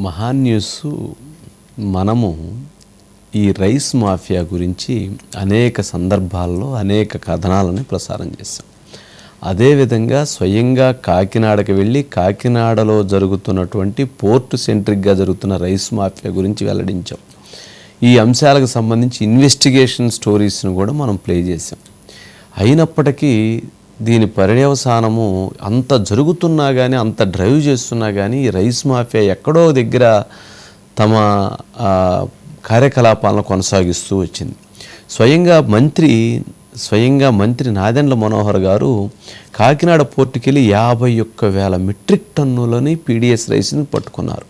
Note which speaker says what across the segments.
Speaker 1: మహాన్ న్యూస్. మనము ఈ రైస్ మాఫియా గురించి అనేక సందర్భాల్లో అనేక కథనాలను ప్రసారం చేశాం. అదేవిధంగా స్వయంగా కాకినాడకి వెళ్ళి కాకినాడలో జరుగుతున్నటువంటి పోర్టు సెంట్రిక్గా జరుగుతున్న రైస్ మాఫియా గురించి వెల్లడించాం. ఈ అంశాలకు సంబంధించి ఇన్వెస్టిగేషన్ స్టోరీస్ను కూడా మనం ప్లే చేసాం. అయినప్పటికీ దీని పర్యవసానము అంత జరుగుతున్నా కానీ, అంత డ్రైవ్ చేస్తున్నా కానీ ఈ రైస్ మాఫియా ఎక్కడో దగ్గర తమ కార్యకలాపాలను కొనసాగిస్తూ వచ్చింది. స్వయంగా మంత్రి నాదెండ్ల మనోహర్ గారు కాకినాడ పోర్టుకెళ్ళి 51,000 మెట్రిక్ టన్నులని పీడిఎస్ రైస్ని పట్టుకున్నారు.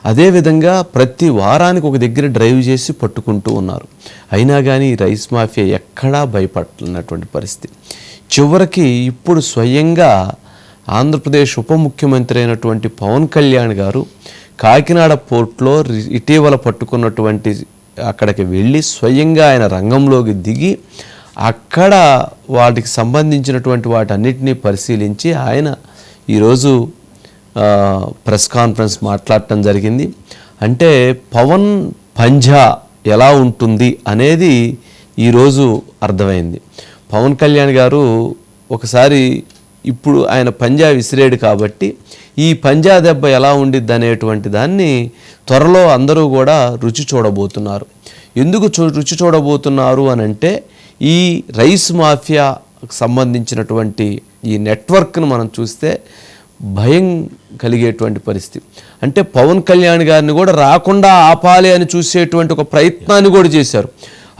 Speaker 1: అదేవిధంగా ప్రతి వారానికి ఒక దగ్గర డ్రైవ్ చేసి పట్టుకుంటూ ఉన్నారు. అయినా కానీ రైస్ మాఫియా ఎక్కడా భయపడనటువంటి పరిస్థితి. చివరికి ఇప్పుడు స్వయంగా ఆంధ్రప్రదేశ్ ఉప ముఖ్యమంత్రి అయినటువంటి పవన్ కళ్యాణ్ గారు కాకినాడ పోర్ట్లో ఇటీవల పట్టుకున్నటువంటి అక్కడికి వెళ్ళి స్వయంగా ఆయన రంగంలోకి దిగి అక్కడ వాటికి సంబంధించినటువంటి వాటన్నిటినీ పరిశీలించి ఆయన ఈరోజు ప్రెస్ కాన్ఫరెన్స్ మాట్లాడటం జరిగింది. అంటే పవన్ పంజా ఎలా ఉంటుంది అనేది ఈరోజు అర్థమైంది. పవన్ కళ్యాణ్ గారు ఒకసారి ఇప్పుడు ఆయన పంజా విసిరేడు కాబట్టి ఈ పంజా దెబ్బ ఎలా ఉండిద్ది అనేటువంటి దాన్ని త్వరలో అందరూ కూడా రుచి చూడబోతున్నారు. ఎందుకు రుచి చూడబోతున్నారు అని అంటే ఈ రైస్ మాఫియాకు సంబంధించినటువంటి ఈ నెట్వర్క్ను మనం చూస్తే భయం కలిగేటువంటి పరిస్థితి. అంటే పవన్ కళ్యాణ్ గారిని కూడా రాకుండా ఆపాలి అని చూసేటువంటి ఒక ప్రయత్నాన్ని కూడా చేశారు.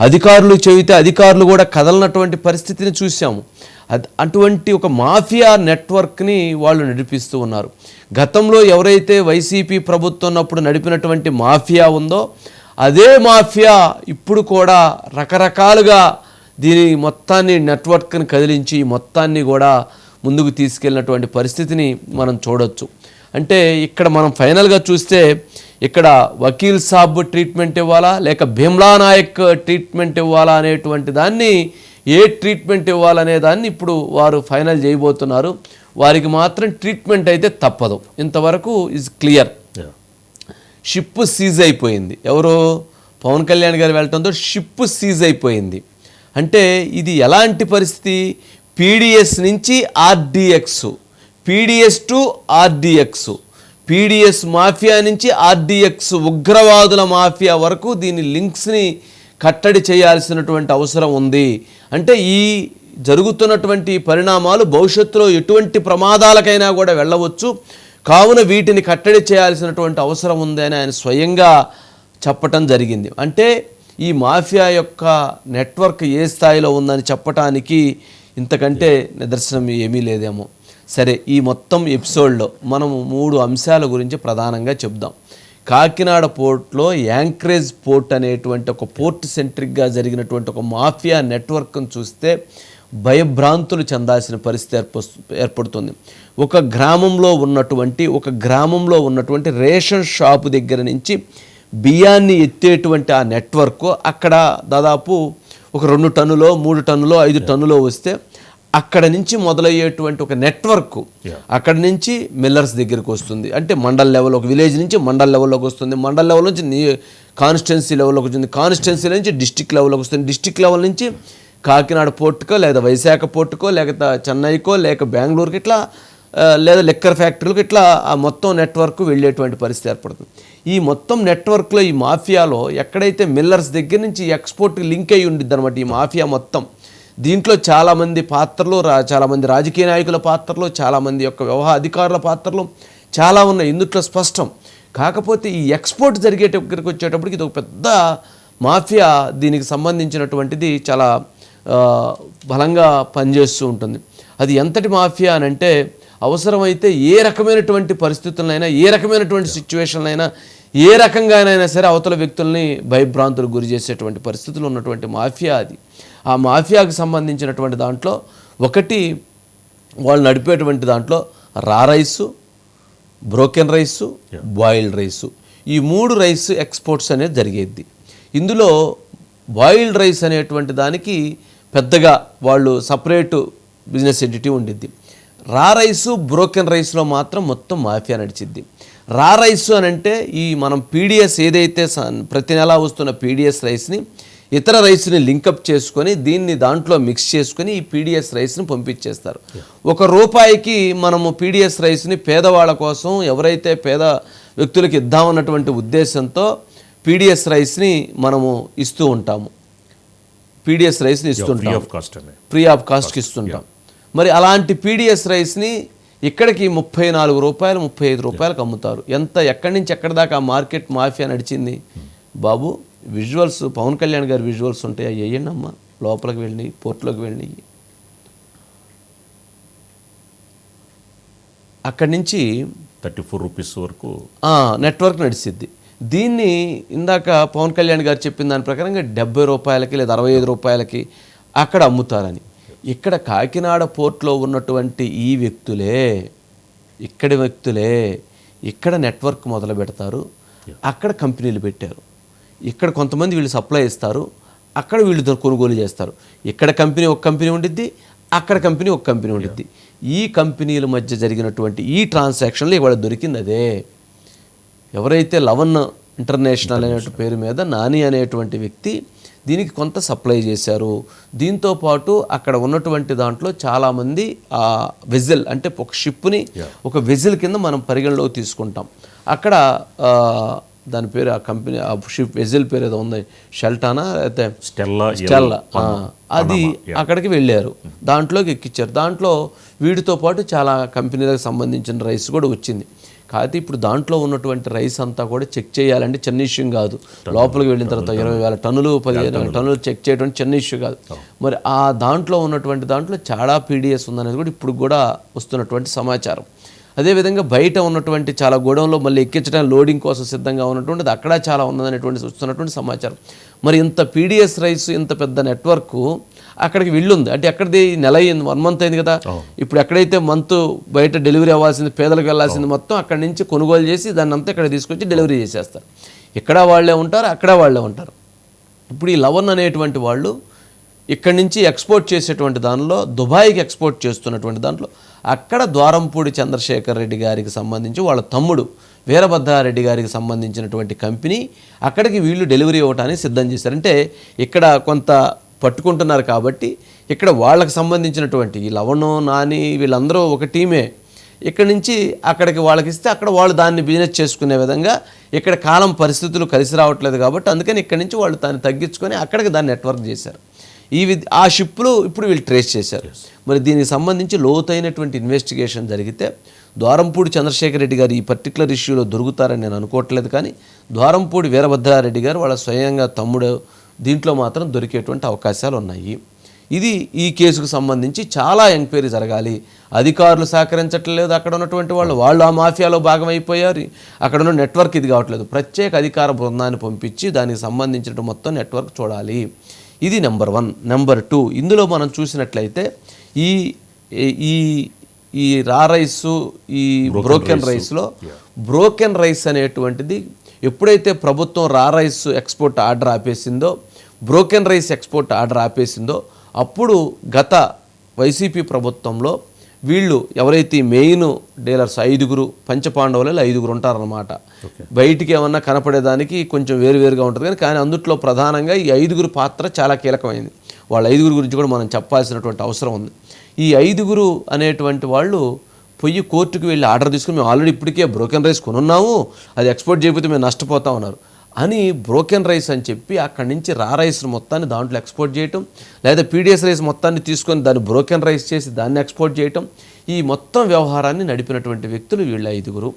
Speaker 1: అధికారులు చెబితే అధికారులు కూడా కదలనటువంటి పరిస్థితిని చూసాము. అటువంటి ఒక మాఫియా నెట్వర్క్ని వాళ్ళు నడిపిస్తూ ఉన్నారు. గతంలో ఎవరైతే వైసీపీ ప్రభుత్వం ఉన్నప్పుడు నడిపినటువంటి మాఫియా ఉందో అదే మాఫియా ఇప్పుడు కూడా రకరకాలుగా దీని మొత్తాన్ని నెట్వర్క్ని కదిలించి మొత్తాన్ని కూడా ముందుకు తీసుకెళ్ళినటువంటి పరిస్థితిని మనం చూడొచ్చు. అంటే ఇక్కడ మనం ఫైనల్గా చూస్తే ఇక్కడ వకీల్ సాబ్ ట్రీట్మెంట్ ఇవ్వాలా లేక భీమ్లా నాయక్ ట్రీట్మెంట్ ఇవ్వాలా అనేటువంటి దాన్ని ఏ ట్రీట్మెంట్ ఇవ్వాలనే దాన్ని ఇప్పుడు వారు ఫైనల్ చేయబోతున్నారు. వారికి మాత్రం ట్రీట్మెంట్ అయితే తప్పదు. ఇంతవరకు ఈజ్ క్లియర్. షిప్ సీజ్ అయిపోయింది. ఎవరో పవన్ కళ్యాణ్ గారు వెళ్ళటంతో షిప్ సీజ్ అయిపోయింది. అంటే ఇది ఎలాంటి పరిస్థితి? పీడిఎస్ నుంచి RDX, PDS to RDX, PDS mafia నుంచి ఆర్డిఎక్స్ ఉగ్రవాదుల మాఫియా వరకు దీని లింక్స్ని కట్టడి చేయాల్సినటువంటి అవసరం ఉంది. అంటే ఈ జరుగుతున్నటువంటి పరిణామాలు భవిష్యత్తులో ఎటువంటి ప్రమాదాలకైనా కూడా వెళ్ళవచ్చు. కావున వీటిని కట్టడి చేయాల్సినటువంటి అవసరం ఉంది అని ఆయన స్వయంగా చెప్పటం జరిగింది. అంటే ఈ మాఫియా యొక్క నెట్వర్క్ ఏ స్థాయిలో ఉందని చెప్పటానికి ఇంతకంటే నిదర్శనం ఏమీ లేదేమో. సరే, ఈ మొత్తం ఎపిసోడ్లో మనము 3 అంశాల గురించి ప్రధానంగా చెప్దాం. కాకినాడ పోర్ట్లో యాంకరేజ్ పోర్ట్ అనేటువంటి ఒక పోర్ట్ సెంట్రిక్గా జరిగినటువంటి ఒక మాఫియా నెట్వర్క్ను చూస్తే భయభ్రాంతులు చెందాల్సిన పరిస్థితి ఏర్పడుతుంది. ఒక గ్రామంలో ఉన్నటువంటి రేషన్ షాపు దగ్గర నుంచి బియ్యాన్ని ఎత్తేటువంటి ఆ నెట్వర్క్ అక్కడ దాదాపు ఒక 2 టన్నులో 3 టన్నులో 5 టన్నులో వస్తే అక్కడ నుంచి మొదలయ్యేటువంటి ఒక నెట్వర్క్ అక్కడ నుంచి మిల్లర్స్ దగ్గరికి వస్తుంది. అంటే మండల్ లెవెల్, ఒక విలేజ్ నుంచి మండల్ లెవెల్లోకి వస్తుంది, మండల్ లెవెల్ నుంచి కాన్స్టిట్యున్సీ లెవెల్లోకి వచ్చింది, కాన్స్టిట్యున్సీ నుంచి డిస్టిక్ లెవెల్లోకి వస్తుంది, డిస్టిక్ లెవెల్ నుంచి కాకినాడ పోర్టుకో లేదా వైశాఖ పోర్టుకో లేకపోతే చెన్నైకో లేక బెంగళూరుకి ఇట్లా లేదా లిక్కర్ ఫ్యాక్టరీలకు ఇట్లా ఆ మొత్తం నెట్వర్క్ వెళ్ళేటువంటి పరిస్థితి ఏర్పడుతుంది. ఈ మొత్తం నెట్వర్క్లో ఈ మాఫియాలో ఎక్కడైతే మిల్లర్స్ దగ్గర నుంచి ఎక్స్పోర్ట్కి లింక్ అయ్యి ఉండిద్ది అనమాట ఈ మాఫియా మొత్తం. దీంట్లో చాలామంది పాత్రలు, చాలామంది రాజకీయ నాయకుల పాత్రలు, చాలామంది యొక్క వ్యవహార అధికారుల పాత్రలు చాలా ఉన్నాయి ఇందుట్లో స్పష్టం. కాకపోతే ఈ ఎక్స్పోర్ట్ జరిగేటప్పటికి వచ్చేటప్పటికి ఇది ఒక పెద్ద మాఫియా, దీనికి సంబంధించినటువంటిది చాలా బలంగా పనిచేస్తూ ఉంటుంది. అది ఎంతటి మాఫియా అని అంటే అవసరమైతే ఏ రకమైనటువంటి పరిస్థితులైనా, ఏ రకమైనటువంటి సిచ్యువేషన్లైనా, ఏ రకంగానైనా సరే అవతల వ్యక్తుల్ని భయభ్రాంతులకు గురి చేసేటువంటి పరిస్థితులు ఉన్నటువంటి మాఫియా అది. ఆ మాఫియాకు సంబంధించినటువంటి దాంట్లో ఒకటి వాళ్ళు నడిపేటువంటి దాంట్లో రా rice, broken rice, boiled rice, ఈ 3 రైస్ ఎక్స్పోర్ట్స్ అనేది జరిగేది. ఇందులో బాయిల్డ్ రైస్ అనేటువంటి దానికి పెద్దగా వాళ్ళు సపరేటు బిజినెస్ ఎంటిటీ ఉండిద్ది. రా రైసు, బ్రోకెన్ రైస్లో మాత్రం మొత్తం మాఫియా నడిచిద్ది. రా రైస్ అని అంటే ఈ మనం పీడిఎస్ ఏదైతే ప్రతి నెలా వస్తున్న పీడిఎస్ రైస్ని ఇతర రైస్ని లింకప్ చేసుకొని దీన్ని దాంట్లో మిక్స్ చేసుకొని ఈ పీడిఎస్ రైస్ని పంపించేస్తారు. ₹1 మనము పీడిఎస్ రైస్ని పేదవాళ్ళ కోసం ఎవరైతే పేద వ్యక్తులకు ఇద్దామన్నటువంటి ఉద్దేశంతో పీడిఎస్ రైస్ని మనము ఇస్తూ ఉంటాము. పీడిఎస్ రైస్ని ఇస్తుంటాం, ఫ్రీ ఆఫ్ కాస్ట్కి ఇస్తుంటాం. మరి అలాంటి పీడిఎస్ రైస్ని ఇక్కడికి ₹34 ₹35 అమ్ముతారు. ఎక్కడి నుంచి ఎక్కడి దాకా ఆ మార్కెట్ మాఫియా నడిచింది బాబు. విజువల్స్ పవన్ కళ్యాణ్ గారి విజువల్స్ ఉంటాయి, అవి వేయండి అమ్మా, లోపలికి వెళ్ళి పోర్ట్లోకి వెళ్ళి అక్కడి నుంచి
Speaker 2: ₹34 వరకు
Speaker 1: నెట్వర్క్ నడిచిద్ది. దీన్ని ఇందాక పవన్ కళ్యాణ్ గారు చెప్పిన దాని ప్రకారంగా ₹70 లేదా ₹65 అక్కడ అమ్ముతారని. ఇక్కడ కాకినాడ పోర్ట్లో ఉన్నటువంటి ఈ వ్యక్తులే ఇక్కడ నెట్వర్క్ మొదలు పెడతారు, అక్కడ కంపెనీలు పెట్టారు. ఇక్కడ కొంతమంది వీళ్ళు సప్లై ఇస్తారు, అక్కడ వీళ్ళు కొనుగోలు చేస్తారు. ఇక్కడ కంపెనీ ఒక కంపెనీ ఉండిద్ది, అక్కడ కంపెనీ ఒక కంపెనీ ఉండిద్ది. ఈ కంపెనీల మధ్య జరిగినటువంటి ఈ ట్రాన్సాక్షన్లో ఇవాళ దొరికింది అదే. ఎవరైతే లవన్ ఇంటర్నేషనల్ అనేటువంటి పేరు మీద నాని అనేటువంటి వ్యక్తి దీనికి కొంత సప్లై చేశారు. దీంతోపాటు అక్కడ ఉన్నటువంటి దాంట్లో చాలామంది ఆ వెజిల్ అంటే ఒక షిప్ని ఒక వెజిల్ కింద మనం పరిగణలోకి తీసుకుంటాం. అక్కడ దాని పేరు ఆ కంపెనీ ఆ షిప్ వెజిల్ పేరు ఏదో ఉంది, షెల్టానా అయితే స్టెల్లా, అది అక్కడికి వెళ్ళారు, దాంట్లోకి ఎక్కించారు. దాంట్లో వీటితో పాటు చాలా కంపెనీలకు సంబంధించిన రైస్ కూడా వచ్చింది. కాకపోతే ఇప్పుడు దాంట్లో ఉన్నటువంటి రైస్ అంతా కూడా చెక్ చేయాలంటే చిన్న ఇష్యూ కాదు. లోపలికి వెళ్ళిన తర్వాత 20,000 టన్నులు 15,000 టన్నులు చెక్ చేయడం చిన్న ఇష్యూ కాదు. మరి ఆ దాంట్లో ఉన్నటువంటి దాంట్లో చాలా పీడిఎస్ ఉందనేది కూడా ఇప్పుడు కూడా వస్తున్నటువంటి సమాచారం. అదేవిధంగా బయట ఉన్నటువంటి చాలా గోడౌన్లో మళ్ళీ ఎక్కించడానికి లోడింగ్ కోసం సిద్ధంగా ఉన్నటువంటిది అక్కడ చాలా ఉన్నదనేటువంటి వస్తున్నటువంటి సమాచారం. మరి ఇంత పీడిఎస్ రైస్ ఇంత పెద్ద నెట్వర్క్ అక్కడికి వెళ్ళుంది అంటే ఎక్కడిది నెల అయింది, 1 month అయింది కదా. ఇప్పుడు ఎక్కడైతే మంత్ బయట డెలివరీ అవ్వాల్సింది పేదలకు వెళ్ళాల్సింది మొత్తం అక్కడి నుంచి కొనుగోలు చేసి దాన్ని అంతా ఇక్కడ తీసుకొచ్చి డెలివరీ చేసేస్తారు. ఇక్కడ వాళ్ళే ఉంటారు, అక్కడ వాళ్ళే ఉంటారు. ఇప్పుడు ఈ లవన్ అనేటువంటి వాళ్ళు ఇక్కడి నుంచి ఎక్స్పోర్ట్ చేసేటువంటి దానిలో దుబాయ్కి ఎక్స్పోర్ట్ చేస్తున్నటువంటి దాంట్లో అక్కడ ద్వారంపూడి చంద్రశేఖర్ రెడ్డి గారికి సంబంధించి వాళ్ళ తమ్ముడు వీరభద్రారెడ్డి గారికి సంబంధించినటువంటి కంపెనీ అక్కడికి వీళ్ళు డెలివరీ ఇవ్వడానికి సిద్ధం చేశారు. అంటే ఇక్కడ కొంత పట్టుకుంటున్నారు కాబట్టి ఇక్కడ వాళ్ళకి సంబంధించినటువంటి ఈ లవణు నాని వీళ్ళందరూ ఒక టీమే. ఇక్కడి నుంచి అక్కడికి వాళ్ళకి ఇస్తే అక్కడ వాళ్ళు దాన్ని బిజినెస్ చేసుకునే విధంగా ఇక్కడ కాలం పరిస్థితులు కలిసి రావట్లేదు కాబట్టి అందుకని ఇక్కడి నుంచి వాళ్ళు దాన్ని తగ్గించుకొని అక్కడికి దాన్ని నెట్వర్క్ చేశారు. ఆ షిప్లు ఇప్పుడు వీళ్ళు ట్రేస్ చేశారు. మరి దీనికి సంబంధించి లోతైనటువంటి ఇన్వెస్టిగేషన్ జరిగితే ద్వారంపూడి చంద్రశేఖర్ రెడ్డి గారు ఈ పర్టికులర్ ఇష్యూలో దొరుకుతారని నేను అనుకోవట్లేదు. కానీ ద్వారంపూడి వీరభద్రారెడ్డి గారు వాళ్ళ స్వయంగా తమ్ముడు దీంట్లో మాత్రం దొరికేటువంటి అవకాశాలు ఉన్నాయి. ఇది ఈ కేసుకు సంబంధించి చాలా ఎంక్వైరీ జరగాలి. అధికారులు సహకరించట్లేదు, అక్కడ ఉన్నటువంటి వాళ్ళు ఆ మాఫియాలో భాగమైపోయారు, అక్కడ ఉన్న నెట్వర్క్ ఇది కావట్లేదు. ప్రత్యేక అధికార బృందాన్ని పంపించి దానికి సంబంధించిన మొత్తం నెట్వర్క్ చూడాలి. ఇది నెంబర్ 1. నెంబర్ 2, ఇందులో మనం చూసినట్లయితే ఈ ఈ ఈ రా రైసు ఈ బ్రోకెన్ రైస్ అనేటువంటిది ఎప్పుడైతే ప్రభుత్వం రా రైస్ ఎక్స్పోర్ట్ ఆర్డర్ ఆపేసిందో, బ్రోకెన్ రైస్ ఎక్స్పోర్ట్ ఆర్డర్ ఆపేసిందో అప్పుడు గత వైసీపీ ప్రభుత్వంలో వీళ్ళు ఎవరైతే మెయిన్ డీలర్స్ 5 పంచపాండవులలో 5 ఉంటారన్నమాట. బయటికి ఏమన్నా కనపడేదానికి కొంచెం వేరువేరుగా ఉంటుంది కానీ అందుట్లో ప్రధానంగా ఈ 5 పాత్ర చాలా కీలకమైంది. వాళ్ళ 5 గురించి కూడా మనం చెప్పాల్సినటువంటి అవసరం ఉంది. ఈ 5 అనేటువంటి వాళ్ళు పోయి కోర్టుకు వెళ్ళి ఆర్డర్ తీసుకుని మేము ఆల్రెడీ ఇప్పటికే బ్రోకెన్ రైస్ కొనున్నాము, అది ఎక్స్పోర్ట్ చేయకపోతే మేము నష్టపోతా ఉన్నారు అని బ్రోకెన్ రైస్ అని చెప్పి అక్కడి నుంచి రా రైస్ మొత్తాన్ని దాంట్లో ఎక్స్పోర్ట్ చేయటం, లేదా పీడిఎస్ రైస్ మొత్తాన్ని తీసుకొని దాన్ని బ్రోకెన్ రైస్ చేసి దాన్ని ఎక్స్పోర్ట్ చేయటం, ఈ మొత్తం వ్యవహారాన్ని నడిపినటువంటి వ్యక్తులు వీళ్ళ 5.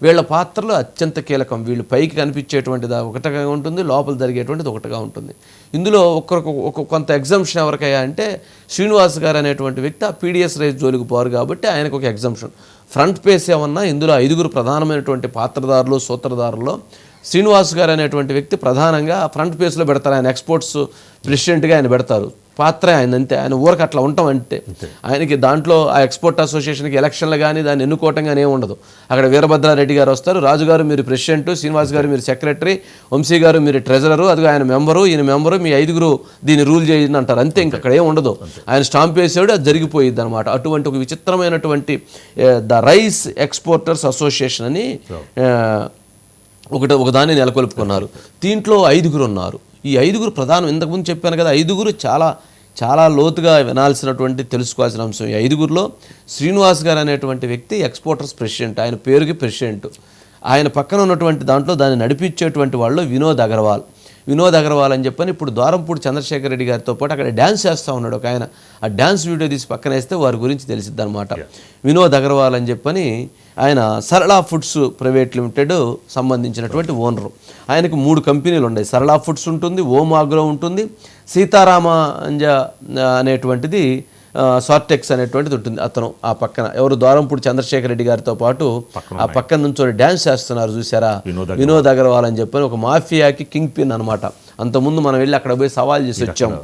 Speaker 1: వీళ్ళ పాత్రలు అత్యంత కీలకం. వీళ్ళు పైకి కనిపించేటువంటిది ఒకటిగా ఉంటుంది, లోపల జరిగేటువంటిది ఒకటిగా ఉంటుంది. ఇందులో కొంత ఎగ్జంప్షన్ ఎవరికయ్యా అంటే శ్రీనివాస్ గారు అనేటువంటి వ్యక్తి ఆ పీడిఎస్ రైస్ జోలికి పోరు కాబట్టి ఆయనకు ఒక ఎగ్జంప్షన్. ఫ్రంట్ పేస్ ఏమన్నా ఇందులో 5 ప్రధానమైనటువంటి పాత్రదారులు సూత్రధారుల్లో శ్రీనివాస్ గారు అనేటువంటి వ్యక్తి ప్రధానంగా ఫ్రంట్ పేజ్లో పెడతారు. ఆయన ఎక్స్పోర్ట్స్ ప్రెసిడెంట్గా ఆయన పెడతారు. పాత్ర ఆయన అంతే, ఆయన ఊరికి అట్లా ఉంటాం అంటే. ఆయనకి దాంట్లో ఆ ఎక్స్పోర్ట్ అసోసియేషన్కి ఎలక్షన్లు కానీ దాన్ని ఎన్నుకోవటం కానీ ఏమి ఉండదు. అక్కడ వీరభద్రారెడ్డి గారు వస్తారు, రాజు గారు మీరు ప్రెసిడెంట్, శ్రీనివాస్ గారు మీరు సెక్రటరీ, వంశీ గారు మీరు ట్రెజరరు, అది ఆయన మెంబరు, ఈయన మెంబరు, మీ 5గురు దీన్ని రూల్ చేయండి అంటారు. అంతే, ఇంకా అక్కడ ఏమి ఉండదు. ఆయన స్టాంప్ వేసాడు, అది జరిగిపోయింది అనమాట. అటువంటి ఒక విచిత్రమైనటువంటి ద రైస్ ఎక్స్పోర్టర్స్ అసోసియేషన్ అని ఒకదాన్ని నెలకొల్పుకున్నారు. దీంట్లో 5గురు ఉన్నారు. ఈ 5గురు ప్రధానం, ఇంతకుముందు చెప్పాను కదా, 5గురు చాలా లోతుగా వినాల్సినటువంటి తెలుసుకోవాల్సిన అంశం. ఈ 5గురిలో శ్రీనివాస్ గారు అనేటువంటి వ్యక్తి ఎక్స్పోర్టర్స్ ప్రెసిడెంట్, ఆయన పేరుకి ప్రెసిడెంట్. ఆయన పక్కన ఉన్నటువంటి దాంట్లో దాన్ని నడిపించేటువంటి వాళ్ళు వినోద్ అగర్వాల్ అని చెప్పని ఇప్పుడు ద్వారంపూడి చంద్రశేఖర్ రెడ్డి గారితో పాటు అక్కడ డ్యాన్స్ చేస్తూ ఉన్నాడు ఒక ఆయన. ఆ డ్యాన్స్ వీడియో తీసి పక్కన వేస్తే వారి గురించి తెలిసిద్ది అనమాట. వినోద్ అగర్వాల్ అని చెప్పని ఆయన సరళా ఫుడ్స్ ప్రైవేట్ లిమిటెడ్ సంబంధించినటువంటి ఓనరు. ఆయనకు 3 కంపెనీలు ఉన్నాయి. సరళా ఫుడ్స్ ఉంటుంది, ఓమ్ ఆగ్రో ఉంటుంది, సీతారామ అనేటువంటిది సార్టెక్స్ అనేటువంటిది ఉంటుంది. అతను ఆ పక్కన ఎవరు ద్వారంపూడి చంద్రశేఖర్ రెడ్డి గారితో పాటు ఆ పక్కన నుంచి డ్యాన్స్ చేస్తున్నారు చూసారా, వినోద్ అగర్వాల్ అని చెప్పని ఒక మాఫియాకి కింగ్ పిన్ అనమాట. అంతకుముందు మనం వెళ్ళి అక్కడ పోయి సవాల్ చేసి వచ్చాము.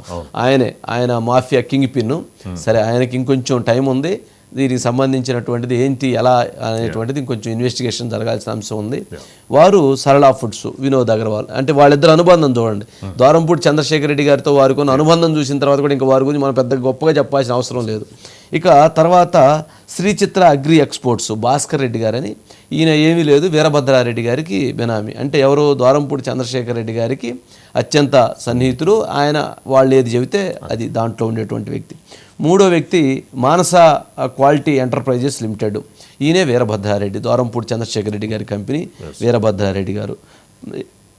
Speaker 1: ఆయన మాఫియా కింగ్ పిన్. సరే, ఆయనకి ఇంకొంచెం టైం ఉంది, దీనికి సంబంధించినటువంటిది ఏంటి ఎలా అనేటువంటిది ఇంకొంచెం ఇన్వెస్టిగేషన్ జరగాల్సిన అంశం ఉంది. వారు సరళా ఫుడ్స్, వినోద్ అగర్వాల్, అంటే వాళ్ళిద్దరు అనుబంధం చూడండి. ద్వారంపూడి చంద్రశేఖర్ రెడ్డి గారితో వారికి ఉన్న అనుబంధం చూసిన తర్వాత కూడా ఇంకా వారి గురించి మనం పెద్ద గొప్పగా చెప్పాల్సిన అవసరం లేదు. ఇక తర్వాత శ్రీ చిత్ర అగ్రి ఎక్స్పోర్ట్స్ భాస్కర్ రెడ్డి గారని, ఈయన ఏమీ లేదు, వీరభద్రారెడ్డి గారికి బెనామీ. అంటే ఎవరు, ద్వారంపూడి చంద్రశేఖర్ రెడ్డి గారికి అత్యంత సన్నిహితుడు. ఆయన వాళ్ళు ఏది చెబితే అది దాంట్లో ఉండేటువంటి వ్యక్తి. 3వ వ్యక్తి మానస క్వాలిటీ ఎంటర్ప్రైజెస్ లిమిటెడ్, ఈయనే వీరభద్రారెడ్డి, ద్వారంపూడి చంద్రశేఖర్ రెడ్డి గారి కంపెనీ వీరభద్రారెడ్డి గారు.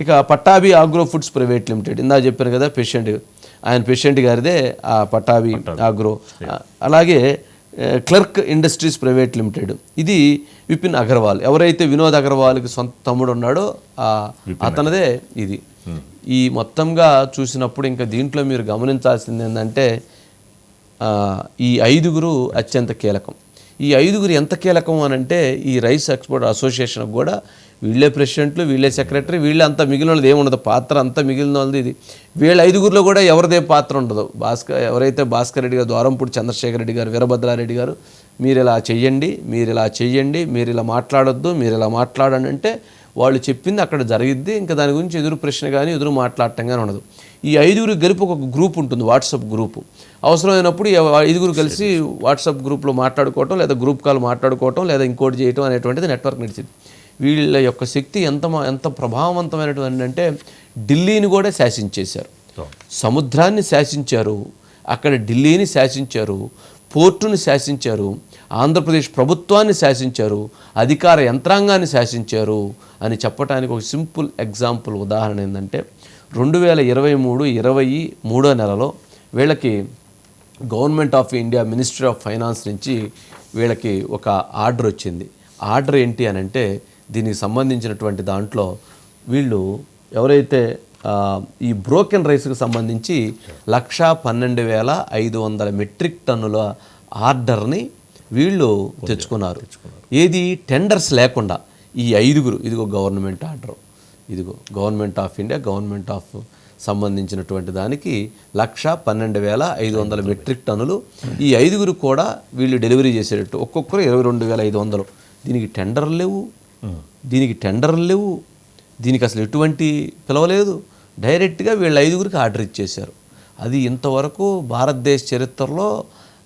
Speaker 1: ఇక Pattabhi agro foods private limited, ఇందా చెప్పాను కదా ప్రెసిడెంట్, ఆయన ప్రెసిడెంట్ గారిదే ఆ పట్టాభి ఆగ్రో. అలాగే క్లర్క్ ఇండస్ట్రీస్ ప్రైవేట్ లిమిటెడ్, ఇది విపిన్ అగర్వాల్. ఎవరైతే వినోద్ అగర్వాల్కి సొంత తమ్ముడు ఉన్నాడో అతనిదే ఇది. ఈ మొత్తంగా చూసినప్పుడు ఇంకా దీంట్లో మీరు గమనించాల్సింది ఏంటంటే ఈ 5గురు అత్యంత కీలకం. ఈ 5గురు ఎంత కీలకం అని అంటే ఈ రైస్ ఎక్స్పోర్ట్ అసోసియేషన్కి కూడా వీళ్ళే ప్రెసిడెంట్లు, వీళ్ళే సెక్రటరీ, వీళ్ళే అంతా, మిగిలిన వాళ్ళది ఏముండదు, పాత్ర అంతా మిగిలిన వాళ్ళది. ఇది వీళ్ళ 5గురిలో కూడా ఎవరిదే పాత్ర ఉండదు. ఎవరైతే భాస్కర్ రెడ్డి గారు, ద్వారంపూడి చంద్రశేఖర్ రెడ్డి గారు, వీరభద్రారెడ్డి గారు మీరు ఇలా చెయ్యండి, మీరు ఇలా మాట్లాడొద్దు, మీరు ఇలా మాట్లాడండి అంటే వాళ్ళు చెప్పింది అక్కడ జరిగిద్ది. ఇంకా దాని గురించి ఎదురు ప్రశ్న కానీ ఎదురు మాట్లాడటం కానీ ఉండదు. ఈ 5గురు కలిపి ఒక గ్రూప్ ఉంటుంది, వాట్సాప్ గ్రూపు. అవసరమైనప్పుడు 5గురు కలిసి వాట్సాప్ గ్రూప్లో మాట్లాడుకోవటం, లేదా గ్రూప్ కాల్ మాట్లాడుకోవటం, లేదా ఇంకోటి చేయటం అనేటువంటిది నెట్వర్క్ నడిచింది. వీళ్ళ యొక్క శక్తి ఎంత ప్రభావవంతమైనటువంటి అంటే ఢిల్లీని కూడా శాసించేశారు, సముద్రాన్ని శాసించారు, అక్కడ ఢిల్లీని శాసించారు, పోర్టుని శాసించారు, ఆంధ్రప్రదేశ్ ప్రభుత్వాన్ని శాసించారు, అధికార యంత్రాంగాన్ని శాసించారు అని చెప్పడానికి ఒక సింపుల్ ఎగ్జాంపుల్ ఉదాహరణ ఏంటంటే 2023 నెలలో వీళ్ళకి government of India ministry of finance నుంచి వీళ్ళకి ఒక ఆర్డర్ వచ్చింది. ఆర్డర్ ఏంటి అని అంటే దీనికి సంబంధించినటువంటి దాంట్లో వీళ్ళు ఎవరైతే ఈ బ్రోకెన్ రైస్కి సంబంధించి 112,500 మెట్రిక్ టన్నుల ఆర్డర్ని వీళ్ళు తెచ్చుకున్నారు. ఏది టెండర్స్ లేకుండా ఈ 5గురు, ఇదిగో గవర్నమెంట్ ఆర్డర్, ఇదిగో government of India, government of సంబంధించినటువంటి దానికి 112,500 మెట్రిక్ టన్నులు ఈ 5గురు కూడా వీళ్ళు డెలివరీ చేసేటట్టు, ఒక్కొక్కరు 22,500. దీనికి టెండర్లు లేవు, దీనికి అసలు ఎటువంటి పిలవలేదు. డైరెక్ట్గా వీళ్ళ 5గురికి ఆర్డర్ ఇచ్చేశారు. అది ఇంతవరకు భారతదేశ చరిత్రలో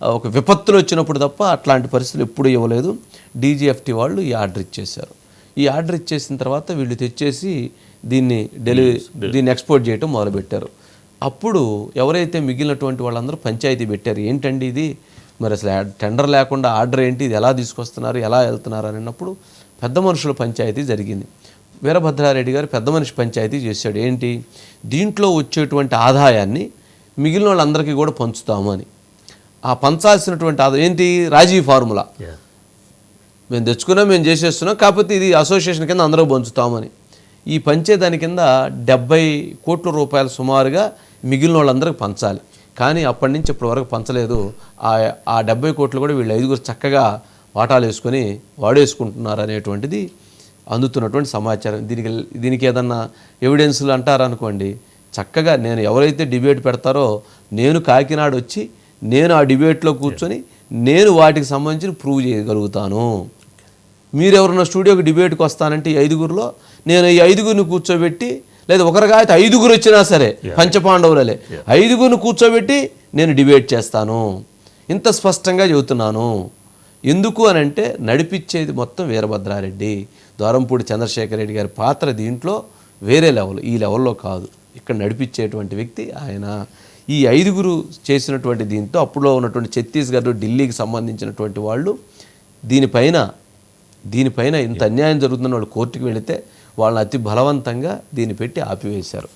Speaker 1: ఒక విపత్తులు వచ్చినప్పుడు తప్ప అట్లాంటి పరిస్థితులు ఎప్పుడూ ఇవ్వలేదు. DGFT వాళ్ళు ఈ ఆర్డర్ ఇచ్చేశారు. ఈ ఆర్డర్ ఇచ్చేసిన తర్వాత వీళ్ళు తెచ్చేసి దీన్ని ఎక్స్పోర్ట్ చేయటం మొదలుపెట్టారు. అప్పుడు ఎవరైతే మిగిలినటువంటి వాళ్ళందరూ పంచాయతీ పెట్టారు, ఏంటండి ఇది, మరి అసలు టెండర్ లేకుండా ఆర్డర్ ఏంటి, ఇది ఎలా తీసుకొస్తున్నారు, ఎలా వెళ్తున్నారు అన్నప్పుడు పెద్ద మనుషుల పంచాయతీ జరిగింది. వీరభద్రారెడ్డి గారు పెద్ద మనిషి పంచాయతీ చేశాడు. ఏంటి, దీంట్లో వచ్చేటువంటి ఆదాయాన్ని మిగిలిన వాళ్ళందరికీ కూడా పంచుతాము అని. ఆ పంచాల్సినటువంటి ఆదాయం ఏంటి, రాజీ ఫార్ములా, మేము తెచ్చుకున్నాం, మేము చేసేస్తున్నాం, కాకపోతే ఇది అసోసియేషన్ కింద అందరూ పంచుతామని. ఈ పంచేదాని కింద 70 కోట్ల రూపాయలు సుమారుగా మిగిలిన వాళ్ళందరికీ పంచాలి. కానీ అప్పటి నుంచి ఇప్పటి వరకు పంచలేదు. ఆ 70 కోట్లు కూడా వీళ్ళు 5గురు చక్కగా వాటాలు వేసుకొని వాడేసుకుంటున్నారు అనేటువంటిది అందుతున్నటువంటి సమాచారం. దీనికి ఏదన్నా ఎవిడెన్స్లు అంటారనుకోండి, చక్కగా నేను ఎవరైతే డిబేట్ పెడతారో నేను కాకినాడ వచ్చి నేను ఆ డిబేట్లో కూర్చొని నేను వాటికి సంబంధించి ప్రూవ్ చేయగలుగుతాను. మీరెవరన్నా స్టూడియోకి డిబేట్కి వస్తానంటే ఈ 5గురిలో నేను ఈ 5గురిని కూర్చోబెట్టి, లేదా ఒకరిగా అయితే 5గురు వచ్చినా సరే పంచపాండవులలే 5గురిని కూర్చోబెట్టి నేను డిబేట్ చేస్తాను. ఇంత స్పష్టంగా చెబుతున్నాను. ఎందుకు అని అంటే నడిపించేది మొత్తం వీరభద్రారెడ్డి, ద్వారంపూడి చంద్రశేఖర్ రెడ్డి గారి పాత్ర దీంట్లో వేరే లెవెల్, ఈ లెవెల్లో కాదు. ఇక్కడ నడిపించేటువంటి వ్యక్తి ఆయన. ఈ 5గురు చేసినటువంటి దీంతో అప్పుడులో ఉన్నటువంటి ఛత్తీస్గఢ్, ఢిల్లీకి సంబంధించినటువంటి వాళ్ళు దీనిపైన ఇంత అన్యాయం జరుగుతున్న వాళ్ళు కోర్టుకు వెళితే వాళ్ళని అతి బలవంతంగా దీన్ని పెట్టి ఆపివేశారు.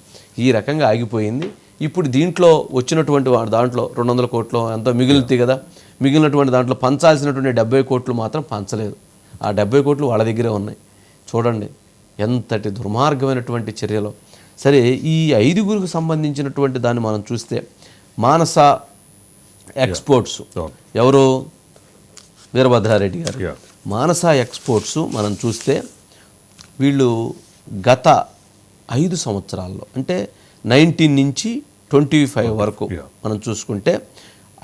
Speaker 1: ఈ రకంగా ఆగిపోయింది. ఇప్పుడు దీంట్లో వచ్చినటువంటి దాంట్లో 200 కోట్లు ఎంతో మిగులుతాయి కదా, మిగిలినటువంటి దాంట్లో పంచాల్సినటువంటి 70 కోట్లు మాత్రం పంచలేదు. ఆ 70 కోట్లు వాళ్ళ దగ్గరే ఉన్నాయి. చూడండి ఎంతటి దుర్మార్గమైనటువంటి చర్యలు. సరే, ఈ 5గురికి సంబంధించినటువంటి దాన్ని మనం చూస్తే మానస ఎక్స్పోర్ట్స్ ఎవరు? వీరభద్రారెడ్డి గారు. మానస ఎక్స్పోర్ట్స్ మనం చూస్తే వీళ్ళు గత 5 సంవత్సరాల్లో అంటే 19 నుంచి 25 వరకు మనం చూసుకుంటే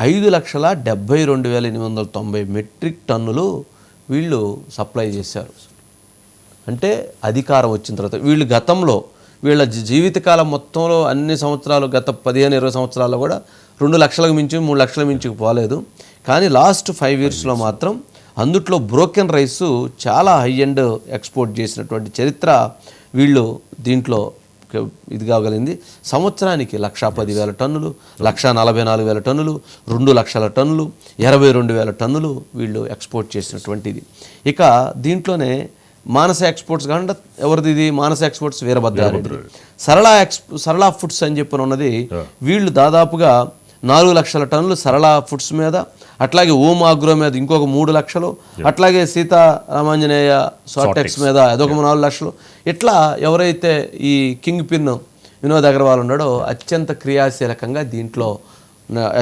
Speaker 1: 5,72,890 మెట్రిక్ టన్నులు వీళ్ళు సప్లై చేశారు. అంటే అధికారం వచ్చిన తర్వాత వీళ్ళు గతంలో వీళ్ళ జీవితకాలం మొత్తంలో అన్ని సంవత్సరాలు గత 15-20 సంవత్సరాల్లో కూడా 2 లక్షలకు మించి 3 లక్షల మించి పోలేదు. కానీ లాస్ట్ 5 ఇయర్స్లో మాత్రం అందుట్లో బ్రోకెన్ రైస్ చాలా హై ఎండ్ ఎక్స్పోర్ట్ చేసినటువంటి చరిత్ర వీళ్ళు దీంట్లో ఇది కాగలిగింది. సంవత్సరానికి 1,10,000 టన్నులు, 1,44,000 టన్నులు, 2 లక్షల టన్నులు, 22,000 టన్నులు వీళ్ళు ఎక్స్పోర్ట్ చేసినటువంటిది. ఇక దీంట్లోనే మానస ఎక్స్పోర్ట్స్ కాకుండా ఎవరిది ఇది? మానస ఎక్స్పోర్ట్స్ వీరభద్రారెడ్డి. సరళా ఫుడ్స్ అని చెప్పి ఉన్నది వీళ్ళు దాదాపుగా 4 లక్షల టన్నులు సరళా ఫుడ్స్ మీద, అట్లాగే ఓమ్ ఆగ్రో మీద ఇంకొక 3 లక్షలు, అట్లాగే సీతారామాంజనేయ సాటెక్స్ మీద అదొక 4 లక్షలు. ఇట్లా ఎవరైతే ఈ కింగ్ పిన్ వినోద్ అగర్వాల్ ఉన్నాడో అత్యంత క్రియాశీలకంగా దీంట్లో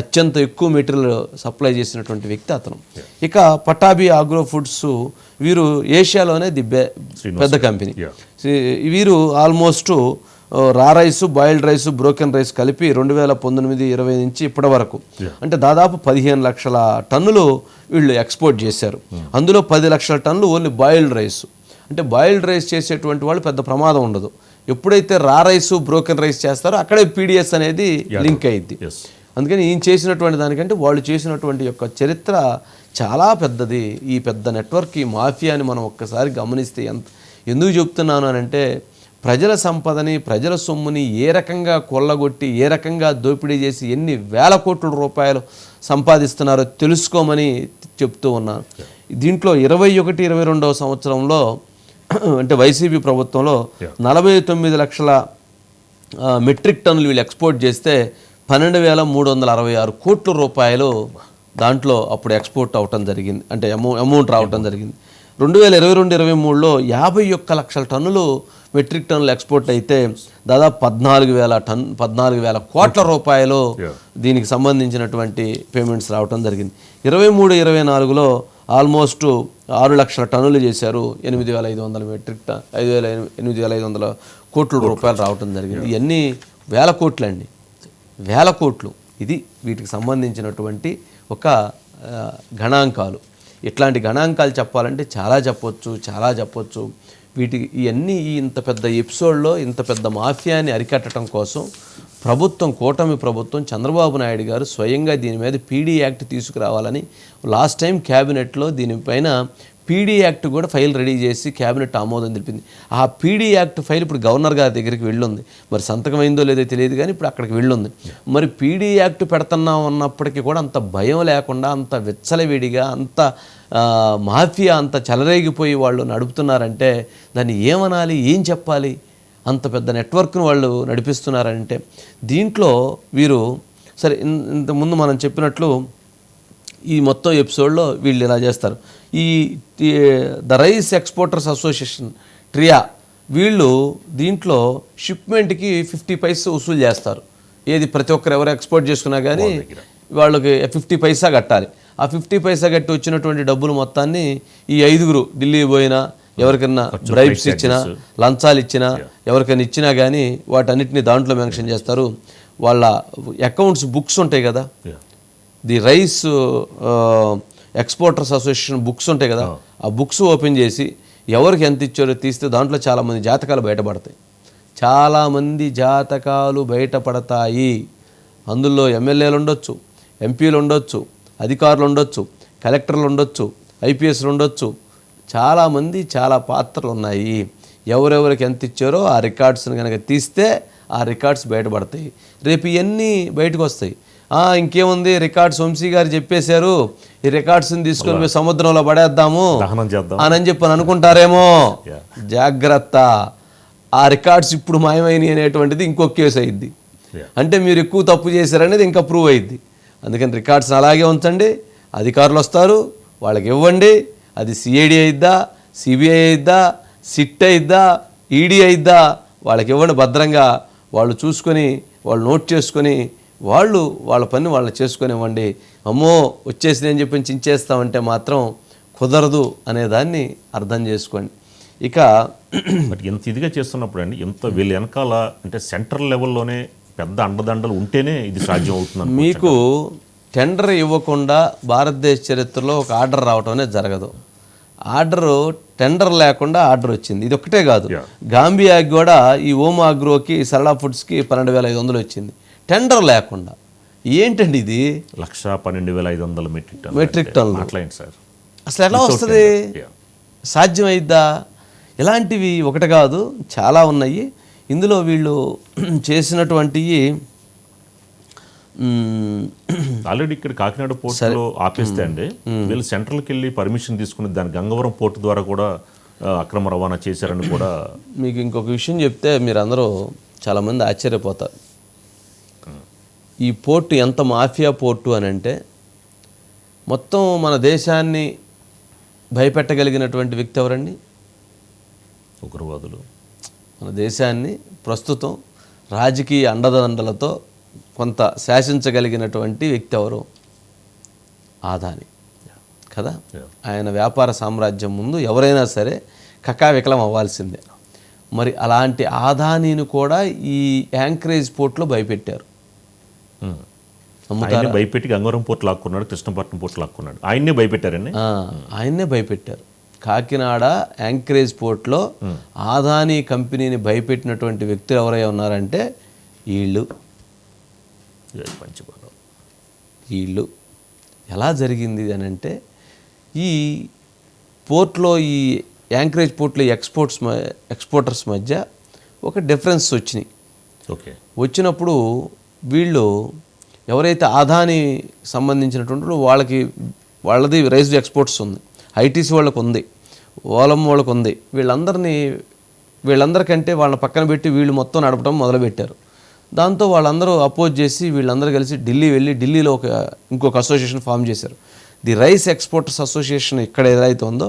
Speaker 1: అత్యంత ఎక్కువ మెటీరియల్ సప్లై చేసినటువంటి వ్యక్తి అతను. ఇక పటాబీ ఆగ్రో ఫుడ్స్ వీరు ఏషియాలోనే పెద్ద కంపెనీ. వీరు ఆల్మోస్ట్ రా rice, boiled rice, broken rice కలిపి 2019-20 నుంచి ఇప్పటి వరకు అంటే దాదాపు 15 లక్షల టన్నులు వీళ్ళు ఎక్స్పోర్ట్ చేశారు. అందులో 10 లక్షల టన్నులు ఓన్లీ బాయిల్డ్ రైస్. అంటే బాయిల్డ్ రైస్ చేసేటువంటి వాళ్ళు పెద్ద ప్రమాదం ఉండదు. ఎప్పుడైతే రా రైస్, బ్రోకెన్ రైస్ చేస్తారో అక్కడే పీడిఎస్ అనేది లింక్ అయ్యిద్ది. అందుకని ఈయన చేసినటువంటి దానికంటే వాళ్ళు చేసినటువంటి యొక్క చరిత్ర చాలా పెద్దది. ఈ పెద్ద నెట్వర్క్, ఈ మాఫియాని మనం ఒక్కసారి గమనిస్తే ఎందుకు చెప్తున్నాను అని అంటే ప్రజల సంపదని, ప్రజల సొమ్ముని ఏ రకంగా కొల్లగొట్టి, ఏ రకంగా దోపిడీ చేసి ఎన్ని వేల కోట్ల రూపాయలు సంపాదిస్తున్నారో తెలుసుకోమని చెప్తూ ఉన్నాను. దీంట్లో 21-22వ సంవత్సరంలో అంటే వైసీపీ ప్రభుత్వంలో 49 లక్షల మెట్రిక్ టన్నులు వీళ్ళు ఎక్స్పోర్ట్ చేస్తే 12,366 కోట్ల రూపాయలు దాంట్లో అప్పుడు ఎక్స్పోర్ట్ అవటం జరిగింది, అంటే అమౌంట్ రావటం జరిగింది. 2022-23లో 51 లక్షల టన్నులు మెట్రిక్ టన్నులు ఎక్స్పోర్ట్ అయితే దాదాపు 14,000 కోట్ల రూపాయలు దీనికి సంబంధించినటువంటి పేమెంట్స్ రావటం జరిగింది. 23-24లో ఆల్మోస్ట్ 6 లక్షల టన్నులు చేశారు. 8,500 కోట్ల రూపాయలు రావటం జరిగింది. ఇవన్నీ వేల కోట్లు అండి, వేల కోట్లు. ఇది వీటికి సంబంధించినటువంటి ఒక గణాంకాలు. ఇట్లాంటి గణాంకాలు చెప్పాలంటే చాలా చెప్పొచ్చు. వీటికి ఇవన్నీ ఇంత పెద్ద ఎపిసోడ్లో ఇంత పెద్ద మాఫియాని అరికట్టడం కోసం కూటమి ప్రభుత్వం చంద్రబాబు నాయుడు గారు స్వయంగా దీని మీద పీడీ యాక్ట్ తీసుకురావాలని లాస్ట్ టైం క్యాబినెట్లో దీనిపైన పీడీ యాక్ట్ కూడా ఫైల్ రెడీ చేసి క్యాబినెట్ ఆమోదం తెలిపింది. ఆ పీడీ యాక్ట్ ఫైల్ ఇప్పుడు గవర్నర్ గారి దగ్గరికి వెళ్ళుంది. మరి సంతకం అయిందో లేదో తెలియదు కానీ ఇప్పుడు అక్కడికి వెళ్ళుంది. మరి పీడీ యాక్ట్ పెడుతున్నాం అన్నప్పటికీ కూడా అంత భయం లేకుండా, అంత విచ్చలవిడిగా, అంత మాఫియా అంత చెలరేగిపోయి వాళ్ళు నడుపుతున్నారంటే దాన్ని ఏమనాలి, ఏం చెప్పాలి? అంత పెద్ద నెట్వర్క్ను వాళ్ళు నడిపిస్తున్నారంటే దీంట్లో వీరు సరే ఇంతకుముందు మనం చెప్పినట్లు ఈ మొత్తం ఎపిసోడ్లో వీళ్ళు ఇలా చేస్తారు. ఈ the rice exporters association Tria వీళ్ళు దీంట్లో షిప్మెంట్కి 50 పైసా వసూలు చేస్తారు. ఏది ప్రతి ఒక్కరు ఎవరు ఎక్స్పోర్ట్ చేసుకున్నా కానీ వాళ్ళకి 50 పైసా కట్టాలి. ఆ 50 పైసా కట్టి వచ్చినటువంటి డబ్బులు మొత్తాన్ని ఈ 5గురు ఢిల్లీ పోయినా, ఎవరికైనా బ్రైబ్స్ ఇచ్చినా, లంచాలు ఇచ్చినా, ఎవరికైనా ఇచ్చినా కానీ వాటన్నిటిని దాంట్లో మెన్షన్ చేస్తారు. వాళ్ళ అకౌంట్స్ బుక్స్ ఉంటాయి కదా, the rice exporters association books ఉంటాయి కదా, ఆ బుక్స్ ఓపెన్ చేసి ఎవరికి ఎంత ఇచ్చారో తీస్తే దాంట్లో చాలామంది జాతకాలు బయటపడతాయి. చాలామంది జాతకాలు బయటపడతాయి. అందులో ఎమ్మెల్యేలు ఉండొచ్చు, ఎంపీలు ఉండొచ్చు, అధికారులు ఉండొచ్చు, కలెక్టర్లు ఉండొచ్చు, ఐపీఎస్లు ఉండొచ్చు. చాలామంది చాలా పాత్రలు ఉన్నాయి. ఎవరెవరికి ఎంత ఇచ్చారో ఆ రికార్డ్స్ని కనుక తీస్తే ఆ రికార్డ్స్ బయటపడతాయి. రేపు ఇవన్నీ బయటకు వస్తాయి. ఇంకేముంది, రికార్డ్స్ వంశీ గారు చెప్పేశారు, ఈ రికార్డ్స్ని తీసుకొని పోయి సముద్రంలో పడేద్దాము అని చెప్పని అనుకుంటారేమో. జాగ్రత్త, ఆ రికార్డ్స్ ఇప్పుడు మాయమైనవి అనేటువంటిది ఇంకొక కేసు అయ్యిద్ది. అంటే మీరు ఎక్కువ తప్పు చేశారనేది ఇంకా ప్రూవ్ అయ్యిద్ది. అందుకని రికార్డ్స్ని అలాగే ఉంచండి. అధికారులు వస్తారు, వాళ్ళకి ఇవ్వండి. అది సిఐడి అయిద్దా, సిబిఐ అయిద్దా, సిట్ అయిద్దా, ఈడీ అయిద్దా, వాళ్ళకి ఇవ్వండి. భద్రంగా వాళ్ళు చూసుకొని, వాళ్ళు నోట్ చేసుకొని, వాళ్ళు వాళ్ళ పని వాళ్ళు చేసుకొని ఇవ్వండి. అమ్మో వచ్చేసింది అని చెప్పి చించేస్తామంటే మాత్రం కుదరదు అనేదాన్ని అర్థం చేసుకోండి. ఇక
Speaker 2: ఎంత ఇదిగా చేస్తున్నప్పుడు అండి, ఎంత వీళ్ళ వెనకాల అంటే సెంట్రల్ లెవెల్లోనే పెద్ద అండదండలు ఉంటేనే ఇది సాధ్యం అవుతుంది.
Speaker 1: మీకు టెండర్ ఇవ్వకుండా భారతదేశ చరిత్రలో ఒక ఆర్డర్ రావటం అనేది జరగదు. టెండర్ లేకుండా ఆర్డర్ వచ్చింది. ఇది ఒక్కటే కాదు, గాంబియాకి కూడా ఈ ఓమ్ అగ్రోకి, సరళా ఫుడ్స్కి 12,500 వచ్చింది టెండర్ లేకుండా. ఏంటండి ఇది?
Speaker 2: 1,12,500 మెట్రిక్ టన్నులు అట్లయింది సార్.
Speaker 1: అసలు ఎలా వస్తుంది? సాధ్యమైద్దా? ఇలాంటివి ఒకటి కాదు, చాలా ఉన్నాయి. ఇందులో వీళ్ళు చేసినటువంటివి
Speaker 2: ఆల్రెడీ ఇక్కడ కాకినాడ పోర్టులో ఆపేస్తే అండి, వీళ్ళు సెంట్రల్కి వెళ్ళి పర్మిషన్ తీసుకుని దాని గంగవరం పోర్టు ద్వారా కూడా అక్రమ రవాణా చేశారని కూడా.
Speaker 1: మీకు ఇంకొక విషయం చెప్తే మీరు అందరూ చాలామంది ఆశ్చర్యపోతారు. ఈ పోర్టు ఎంత మాఫియా పోర్టు అని అంటే, మొత్తం మన దేశాన్ని భయపెట్టగలిగినటువంటి వ్యక్తి ఎవరండి?
Speaker 2: ఉగ్రవాదులు.
Speaker 1: మన దేశాన్ని ప్రస్తుతం రాజకీయ అండదండలతో కొంత శాసించగలిగినటువంటి వ్యక్తి ఎవరు? ఆదాని కదా. ఆయన వ్యాపార సామ్రాజ్యం ముందు ఎవరైనా సరే కకావికలం అవ్వాల్సిందే. మరి అలాంటి ఆదానీని కూడా ఈ యాంకరేజ్ పోర్ట్లో భయపెట్టారు.
Speaker 2: భయపెట్టి గంగవరం పోర్టు లాక్కున్నాడు, కృష్ణపట్నం పోర్టు లాక్కున్నాడు. ఆయన్నే భయపెట్టారండి.
Speaker 1: ఆయన్నే భయపెట్టారు. కాకినాడ యాంకరేజ్ పోర్ట్లో ఆదానీ కంపెనీని భయపెట్టినటువంటి వ్యక్తులు ఎవరైనా ఉన్నారంటే వీళ్ళు. ఎలా జరిగింది అని అంటే, ఈ పోర్ట్లో, ఈ యాంకరేజ్ పోర్ట్లో ఎక్స్పోర్టర్స్ మధ్య ఒక డిఫరెన్స్ వచ్చినాయి. వచ్చినప్పుడు వీళ్ళు ఎవరైతే ఆదాని సంబంధించినటువంటి వాళ్ళది రైస్ ఎక్స్పోర్ట్స్ ఉంది, ఐటీసీ వాళ్ళకు ఉంది, ఓలం వాళ్ళకు ఉంది. వీళ్ళందరికంటే వాళ్ళని పక్కన పెట్టి వీళ్ళు మొత్తం నడపడం మొదలుపెట్టారు. దాంతో వాళ్ళందరూ అపోజ్ చేసి వీళ్ళందరూ కలిసి ఢిల్లీ వెళ్ళి ఢిల్లీలో ఇంకొక అసోసియేషన్ ఫామ్ చేశారు. ది రైస్ ఎక్స్పోర్టర్స్ అసోసియేషన్ ఇక్కడ ఏదైతే ఉందో,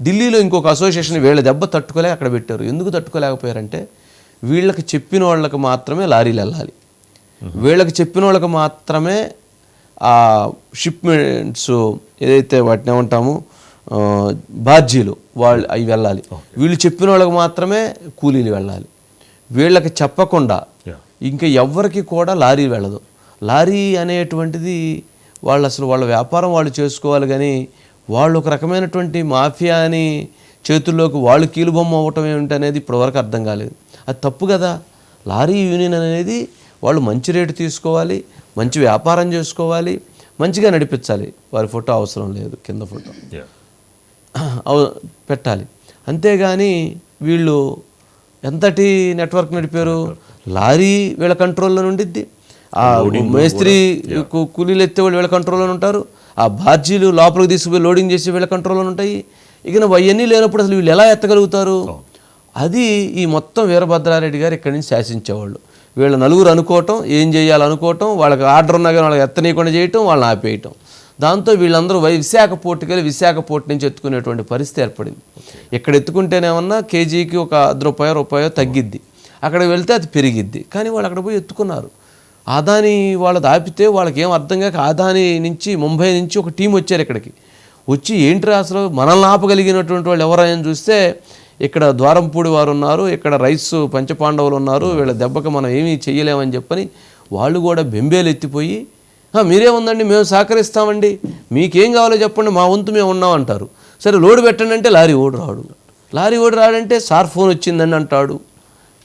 Speaker 1: ఢిల్లీలో ఇంకొక అసోసియేషన్ వీళ్ళ దెబ్బ తట్టుకోలేక అక్కడ పెట్టారు. ఎందుకు తట్టుకోలేకపోయారంటే, వీళ్ళకి చెప్పిన వాళ్ళకి మాత్రమే లారీలు వెళ్ళాలి, వీళ్ళకి చెప్పిన వాళ్ళకి మాత్రమే ఆ షిప్మెంట్స్ ఏదైతే వాటిని ఏమంటాము బాధ్యలు వాళ్ళు అవి వెళ్ళాలి, వీళ్ళు చెప్పిన వాళ్ళకి మాత్రమే కూలీలు వెళ్ళాలి. వీళ్ళకి చెప్పకుండా ఇంకా ఎవ్వరికి కూడా లారీ వెళ్ళదు. లారీ అనేటువంటిది వాళ్ళ వ్యాపారం వాళ్ళు చేసుకోవాలి, కానీ వాళ్ళు ఒక రకమైనటువంటి మాఫియాని చేతుల్లోకి వాళ్ళు కీలుబొమ్మ అవ్వటం ఏమిటి అనేది ఇప్పటివరకు అర్థం కాలేదు. అది తప్పు కదా. లారీ యూనియన్ అనేది వాళ్ళు మంచి రేటు తీసుకోవాలి, మంచి వ్యాపారం చేసుకోవాలి, మంచిగా నడిపించాలి. వారి ఫోటో అవసరం లేదు, కింద ఫోటో పెట్టాలి. అంతేగాని వీళ్ళు ఎంతటి నెట్వర్క్ నడిపారు. లారీ వీళ్ళ కంట్రోల్లో ఉండిద్ది, ఆ మేస్త్రి కూలీలు ఎత్తే వాళ్ళు వీళ్ళ కంట్రోల్లో ఉంటారు, ఆ బాధ్యులు లోపలికి తీసుకుపోయి లోడింగ్ చేసి వీళ్ళ కంట్రోల్లో ఉంటాయి. ఇక అవన్నీ లేనప్పుడు అసలు వీళ్ళు ఎలా ఎత్తగలుగుతారు? అది ఈ మొత్తం వీరభద్రారెడ్డి గారు ఇక్కడి నుంచి శాసించేవాళ్ళు. వీళ్ళ నలుగురు అనుకోవటం, ఏం చేయాలనుకోవటం, వాళ్ళకి ఆర్డర్ ఉన్నా కానీ వాళ్ళకి ఎత్తనీయకుండా చేయటం, వాళ్ళని ఆపేయటం. దాంతో వీళ్ళందరూ విశాఖ పోర్టుకి వెళ్ళి విశాఖ పోర్టు నుంచి ఎత్తుకునేటువంటి పరిస్థితి ఏర్పడింది. ఇక్కడ ఎత్తుకుంటేనేమన్నా కేజీకి ఒక ₹1 తగ్గిద్ది, అక్కడ వెళ్తే అది పెరిగిద్ది. కానీ వాళ్ళు అక్కడ పోయి ఎత్తుకున్నారు. ఆదాని వాళ్ళది ఆపితే వాళ్ళకి ఏం అర్థం కాక ఆదాని నుంచి, ముంబై నుంచి ఒక టీం వచ్చారు ఇక్కడికి. వచ్చి ఏంట్రా అసలు మనల్ని ఆపగలిగినటువంటి వాళ్ళు ఎవరైనా చూస్తే ఇక్కడ ద్వారంపూడి వారు ఉన్నారు, ఇక్కడ రైస్ పంచపాండవులు ఉన్నారు, వీళ్ళ దెబ్బకి మనం ఏమీ చెయ్యలేమని చెప్పని వాళ్ళు కూడా బెంబేలు ఎత్తిపోయి మీరేముందండి మేము సహకరిస్తామండి, మీకేం కావాలో చెప్పండి, మా వంతు మేము ఉన్నామంటారు. సరే లోడు పెట్టండి అంటే లారీ ఓడు రాడంటే సార్ ఫోన్ వచ్చిందని అంటాడు,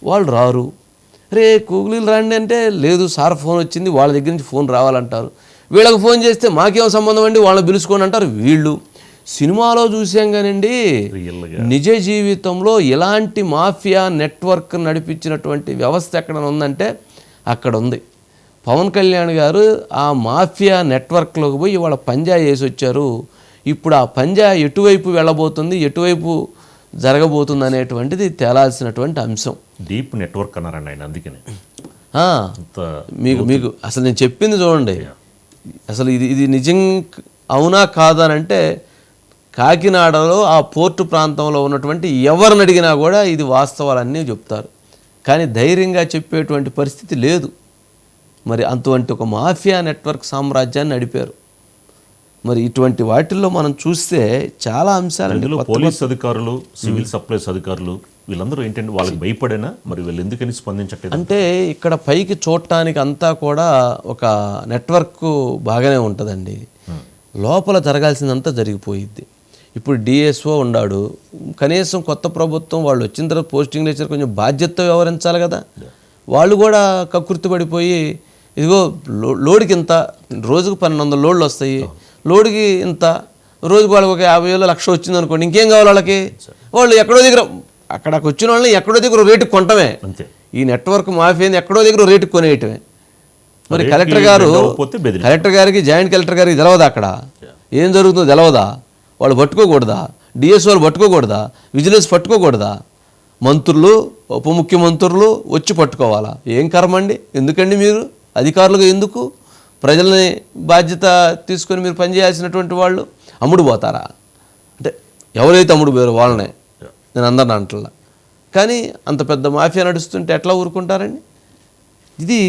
Speaker 1: వాళ్ళు రారు. రే కూలీలు రండి అంటే లేదు సార్ ఫోన్ వచ్చింది, వాళ్ళ దగ్గర నుంచి ఫోన్ రావాలంటారు. వీళ్ళకి ఫోన్ చేస్తే మాకేం సంబంధం అండి, వాళ్ళని పిలుచుకోండి అంటారు వీళ్ళు. సినిమాలో చూసాం కానండి, నిజ జీవితంలో ఇలాంటి మాఫియా నెట్వర్క్ నడిపించినటువంటి వ్యవస్థ ఎక్కడ ఉందంటే అక్కడ ఉంది. పవన్ కళ్యాణ్ గారు ఆ మాఫియా నెట్వర్క్లోకి పోయి వాళ్ళ పంజా వేసి వచ్చారు. ఇప్పుడు ఆ పంజా ఎటువైపు వెళ్ళబోతుంది, ఎటువైపు జరగబోతుంది అనేటువంటిది తేలాల్సినటువంటి అంశం.
Speaker 2: డీప్ నెట్వర్క్ అన్నారండి ఆయన, అందుకని
Speaker 1: మీకు అసలు నేను చెప్పింది చూడండి, అసలు ఇది నిజం అవునా కాదనంటే కాకినాడలో ఆ పోర్టు ప్రాంతంలో ఉన్నటువంటి ఎవరిని అడిగినా కూడా ఇది వాస్తవాలన్నీ చెప్తారు. కానీ ధైర్యంగా చెప్పేటువంటి పరిస్థితి లేదు. మరి అటువంటి ఒక మాఫియా నెట్వర్క్ సామ్రాజ్యాన్ని నడిపారు. మరి ఇటువంటి వాటిల్లో మనం చూస్తే చాలా అంశాలు.
Speaker 2: పోలీస్ అధికారులు, సివిల్ సప్లైస్ అధికారులు వీళ్ళందరూ ఏంటంటే వాళ్ళకి భయపడేనా, మరి వీళ్ళు ఎందుకని స్పందించట్లేదు
Speaker 1: అంటే ఇక్కడ పైకి చూడటానికి అంతా కూడా ఒక నెట్వర్క్ బాగానే ఉంటుందండి, లోపల జరగాల్సిందంతా జరిగిపోయిద్ది. ఇప్పుడు డిఎస్ఓ ఉన్నాడు, కనీసం కొత్త ప్రభుత్వం వాళ్ళు వచ్చిన తర్వాత పోస్టింగ్ లేచారు, కొంచెం బాధ్యతతో వ్యవహరించాలి కదా. వాళ్ళు కూడా కకృతి పడిపోయి ఇదిగో లోడ్కి ఇంత, రోజుకు 1200 లోడ్లు వస్తాయి, లోడ్కి ఇంత, రోజుకు వాళ్ళకి ఒక 50,000 1,00,000 వచ్చింది అనుకోండి, ఇంకేం కావాలి వాళ్ళకి? వాళ్ళు ఎక్కడో దగ్గర అక్కడికి వచ్చిన వాళ్ళని ఎక్కడో దగ్గర రేటుకి కొనటమే. ఈ నెట్వర్క్ మాఫియాని ఎక్కడో దగ్గర రేటుకి కొనేయటమే. మరి కలెక్టర్ గారికి జాయింట్ కలెక్టర్ గారికి తెలవదా అక్కడ ఏం జరుగుతుందో తెలవదా? వాళ్ళు పట్టుకోకూడదా? డిఎస్ఓలు పట్టుకోకూడదా? విజిలెన్స్ పట్టుకోకూడదా? మంత్రులు, ఉప ముఖ్యమంత్రులు వచ్చి పట్టుకోవాలా? ఏం కర్మండి? ఎందుకండి మీరు అధికారులుగా ఎందుకు ప్రజల్ని బాధ్యత తీసుకొని మీరు పనిచేయాల్సినటువంటి వాళ్ళు అమ్ముడు పోతారా? అంటే ఎవరైతే అమ్ముడు పోయారో వాళ్ళనే, నేను అందరిని అంటలా. కానీ అంత పెద్ద మాఫియా నడుస్తుంటే ఎట్లా ఊరుకుంటారండి? ఇది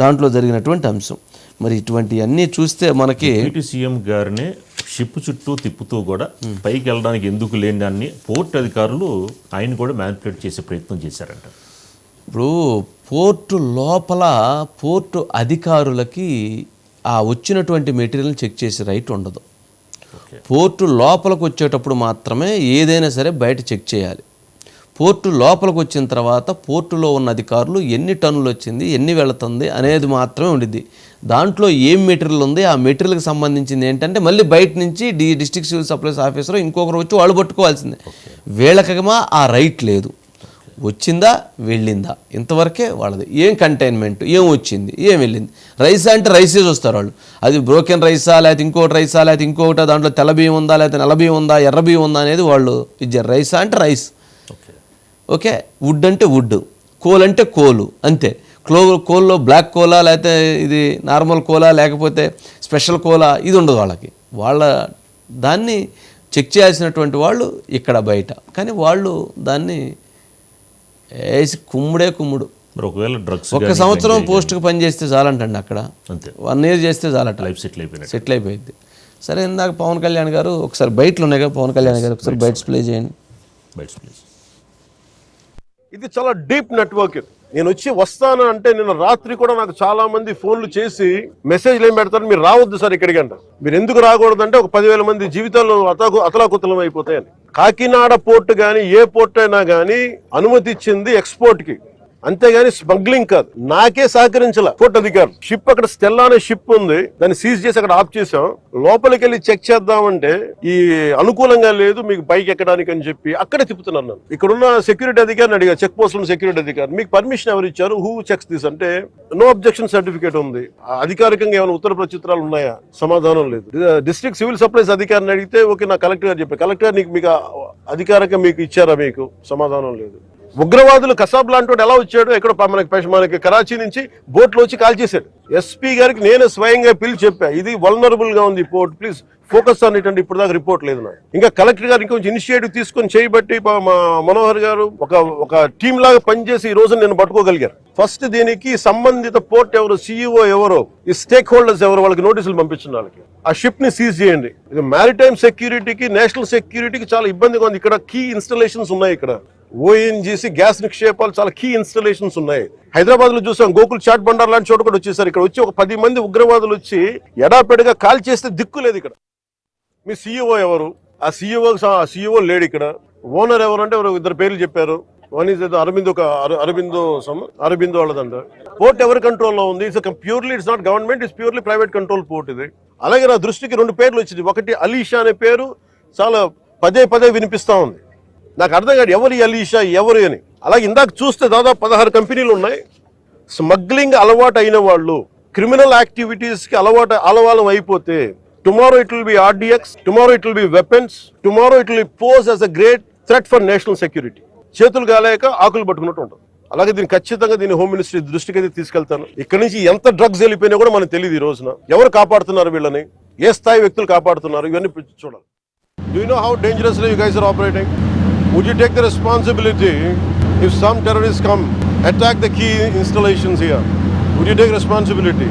Speaker 1: దాంట్లో జరిగినటువంటి అంశం. మరి ఇటువంటివన్నీ చూస్తే మనకి
Speaker 2: సీఎం గారిని షిప్ చుట్టూ తిప్పుతూ కూడా పైకి వెళ్ళడానికి ఎందుకు లేని దాన్ని పోర్ట్ అధికారులు ఆయన కూడా మ్యానిపులేట్ చేసే ప్రయత్నం చేశారంట.
Speaker 1: ఇప్పుడు పోర్టు లోపల పోర్టు అధికారులకి ఆ వచ్చినటువంటి మెటీరియల్ని చెక్ చేసే రైట్ ఉండదు. పోర్టు లోపలికి వచ్చేటప్పుడు మాత్రమే ఏదైనా సరే బయట చెక్ చేయాలి. పోర్టు లోపలికి వచ్చిన తర్వాత పోర్టులో ఉన్న అధికారులు ఎన్ని టన్నులు వచ్చింది, ఎన్ని వెళుతుంది అనేది మాత్రమే ఉండిద్ది. దాంట్లో ఏం మెటీరియల్ ఉంది, ఆ మెటీరియల్కి సంబంధించింది ఏంటంటే మళ్ళీ బయట నుంచి డిస్ట్రిక్ట్ సివిల్ సప్లైస్ ఆఫీసర్ ఇంకొకరు వచ్చి వాళ్ళు పట్టుకోవాల్సిందే. వీళ్ళకమా ఆ రైట్ లేదు. వచ్చిందా వెళ్ళిందా ఇంతవరకే వాళ్ళది. ఏం కంటైన్మెంట్, ఏం వచ్చింది, ఏం వెళ్ళింది. రైసా అంటే రైసే చూస్తారు వాళ్ళు. అది బ్రోకెన్ రైసా, లేకపోతే ఇంకోటి రైసా, లేకపోతే ఇంకొకటి దాంట్లో తెల్ల బియ్యం ఉందా, లేకపోతే నల్ల బియ్యం ఉందా, ఎర్ర బియ్యం ఉందా అనేది వాళ్ళు ఇచ్చారు. రైసా అంటే రైస్, ఓకే. వుడ్ అంటే వుడ్, కోల్ అంటే కోలు, అంతే. కోల్లో బ్లాక్ కోలా, లేకపోతే ఇది నార్మల్ కోలా, లేకపోతే స్పెషల్ కోలా, ఇది ఉండదు వాళ్ళకి. వాళ్ళ దాన్ని చెక్ చేయాల్సినటువంటి వాళ్ళు ఇక్కడ బయట. కానీ వాళ్ళు దాన్ని వేసి కుమ్ముడు.
Speaker 2: ఒకవేళ డ్రగ్స్
Speaker 1: 1 సంవత్సరం పోస్ట్కి పని చేస్తే చాలంటండి, అక్కడ 1 year చేస్తే చాలంట,
Speaker 2: లైఫ్
Speaker 1: సెటిల్ అయిపోయింది. సరే, ఇందాక పవన్ కళ్యాణ్ గారు ఒకసారి బయటలో ఉన్నాయి కదా, పవన్ కళ్యాణ్ గారు ఒకసారి బయట్స్ ప్లే చేయండి.
Speaker 3: ఇది చాలా డీప్ నెట్వర్క్. నేను వస్తాను అంటే నిన్న రాత్రి కూడా నాకు చాలా మంది ఫోన్లు చేసి మెసేజ్లు ఏం పెడతారు, మీరు రావద్దు సార్ ఇక్కడికి అంట. మీరు ఎందుకు రాకూడదు అంటే ఒక 10,000 మంది జీవితాలు అతలాకుతలం అయిపోతాయని. కాకినాడ పోర్టు గాని ఏ పోర్ట్ అయినా గానీ అనుమతి ఇచ్చింది ఎక్స్పోర్ట్ కి, అంతేగాని స్మగ్లింగ్ కాదు. నాకే సహకరించాల పోర్ట్ అధికారులు. షిప్ అక్కడ స్టెల్లా అనే షిప్ ఉంది, దాన్ని సీజ్ చేసి అక్కడ ఆఫ్ చేసాం. లోపలికి వెళ్ళి చెక్ చేద్దామంటే ఈ అనుకూలంగా లేదు మీకు పైకి ఎక్కడానికి అని చెప్పి అక్కడే తిప్పుతున్నాను. ఇక్కడున్న సెక్యూరిటీ అధికారిని అడిగా, చెక్ పోస్ట్ లో సెక్యూరిటీ అధికారి, మీకు పర్మిషన్ ఎవరు ఇచ్చారు, హూ చెక్స్ దిస్ అంటే నో అబ్జెక్షన్ సర్టిఫికేట్ ఉంది. అధికారికంగా ఏమైనా ఉత్తర ప్రత్యుత్తరాలు ఉన్నాయా? సమాధానం లేదు. డిస్ట్రిక్ట్ సివిల్ సప్లైస్ అధికారిని అడిగితే ఓకే, నా కలెక్టర్ గారు చెప్పారు. కలెక్టర్ మీకు అధికారికంగా మీకు ఇచ్చారా? మీకు సమాధానం లేదు. ఉగ్రవాదులు కసాబ్ లాంటి వాడు ఎలా వచ్చాడు, ఎక్కడ మనకి కరాచీ నుంచి బోట్లో వచ్చి కాల్ చేశాడు. ఎస్పీ గారికి నేను స్వయంగా పిలిచి చెప్పా, ఇది వల్నరబుల్ గా ఉంది port, please focus on it అంటే ఇప్పుడు దాకా రిపోర్ట్ లేదు నాకు. ఇంకా కలెక్టర్ గారు ఇంకొంచెం ఇనిషియేటివ్ తీసుకొని చేయబట్టి మా మనోహర్ గారు ఒక టీమ్ లాగా పనిచేసి ఈ రోజు నేను పట్టుకోగలిగారు. ఫస్ట్ దీనికి సంబంధిత పోర్ట్ ఎవరు, సిఇఓ ఎవరో, ఈ స్టేక్ హోల్డర్స్ ఎవరు, వాళ్ళకి నోటీసులు పంపించండి. వాళ్ళకి ఆ షిప్ ని సీజ్ చేయండి. ఇది మ్యారిటైమ్ సెక్యూరిటీకి, నేషనల్ సెక్యూరిటీకి చాలా ఇబ్బందిగా ఉంది. ఇక్కడ కీ ఇన్స్టాలేషన్స్ ఉన్నాయి. ఇక్కడ ఓఎన్జీసీ గ్యాస్ నిక్షేపాలు చాలా కీ ఇన్స్టాలేషన్స్ ఉన్నాయి. హైదరాబాద్ లో చూసాం, గోకుల్ చాట్ బండార్ లాంటి చోట కూడా వచ్చేసారు. ఇక్కడ వచ్చి ఒక 10 మంది ఉగ్రవాదులు వచ్చి ఎడాపెడగా కాల్ చేస్తే దిక్కు లేదు. ఇక్కడ మీ సీఈఓ ఎవరు, ఆ సీఈఓ లేడు. ఇక్కడ ఓనర్ ఎవరు అంటే ఇద్దరు పేర్లు చెప్పారు. వన్ ఇస్ అరబిందో వాళ్ళదంట. పోర్ట్ ఎవరి కంట్రోల్లో ఉంది? Purely it's not government, it's purely private control port ఇది. అలాగే నా దృష్టికి 2 పేర్లు వచ్చింది. ఒకటి అలీషా అనే పేరు చాలా పదే వినిపిస్తా ఉంది. నాకు అర్థం కాదు ఎవరు ఈ అలీషా, ఎవరు అని. అలాగే ఇందాక చూస్తే దాదాపు 16 కంపెనీలు ఉన్నాయి. స్మగ్లింగ్ అలవాటు అయిన వాళ్ళు, క్రిమినల్ యాక్టివిటీస్ కి అలవాలం అయిపోతే, tomorrow it will be RDX, tomorrow it will be weapons, tomorrow it will pose as a great threat for national security. చేతులు గాలేక ఆకులు పట్టుకున్నట్టు ఉంటుంది. అలాగే దీన్ని ఖచ్చితంగా హోమ్ మినిస్ట్రీ దృష్టికి అయితే తీసుకెళ్తాను. ఇక్కడ నుంచి ఎంత డ్రగ్స్ వెళ్ళిపోయినా కూడా మనకు తెలియదు. ఈ రోజున ఎవరు కాపాడుతున్నారు వీళ్ళని, ఏ స్థాయి వ్యక్తులు కాపాడుతున్నారు, ఇవన్నీ చూడాలి. Do you know how dangerously you guys are operating? Would you take the responsibility if some terrorist come attack the key installations here? Would you take responsibility?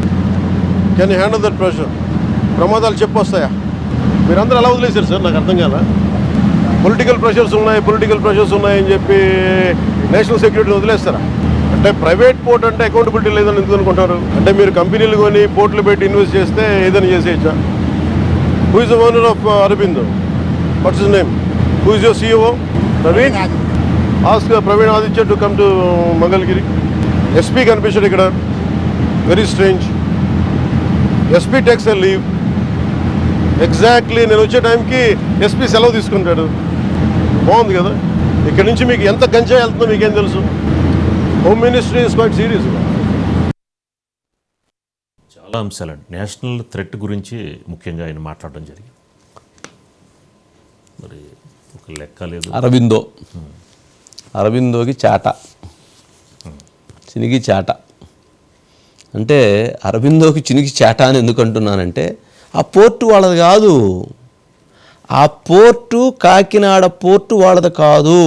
Speaker 3: Can you handle that pressure? ప్రమాదాలు చెప్పొస్తాయా? మీరందరూ ఎలా వదిలేశారు sir? నాకు అర్థం కాదా. Political pressures ఉన్నాయని చెప్పి నేషనల్ సెక్యూరిటీని వదిలేస్తారా? అంటే ప్రైవేట్ పోర్ట్ అంటే అకౌంటబిలిటీ లేదని ఎందుకు అనుకుంటారు? అంటే మీరు కంపెనీలు కొని పోర్ట్లు పెట్టి ఇన్వెస్ట్ చేస్తే ఏదైనా చేసేయచ్చా? Who is the owner of Aurobindo? What's his name? Who is your CEO? Praveen. Ask Praveen Aditya to come to Mangalagiri. SP కనిపించాడు ఇక్కడ. Very strange. SP takes a leave. Exactly నేను వచ్చే టైంకి ఎస్పీ సెలవు తీసుకుంటాడు. బాగుంది కదా. ఇక్కడ నుంచి మీకు ఎంత గంజాయి వెళ్తుందో మీకేం తెలుసు? Home ministry is quite serious.
Speaker 2: చాలా అంశాలండి. నేషనల్ థ్రెట్ గురించి ముఖ్యంగా ఆయన మాట్లాడడం జరిగింది. మరి ఒక లెక్క లేదు.
Speaker 1: అరబిందోకి చాట, చినిగి చాట. అంటే అరబిందోకి చినిగి చాట అని ఎందుకు అంటున్నానంటే, ఆ పోర్టు వాళ్ళది కాదు. ఆ పోర్టు కాకినాడ పోర్టు వాళ్ళది కాదు.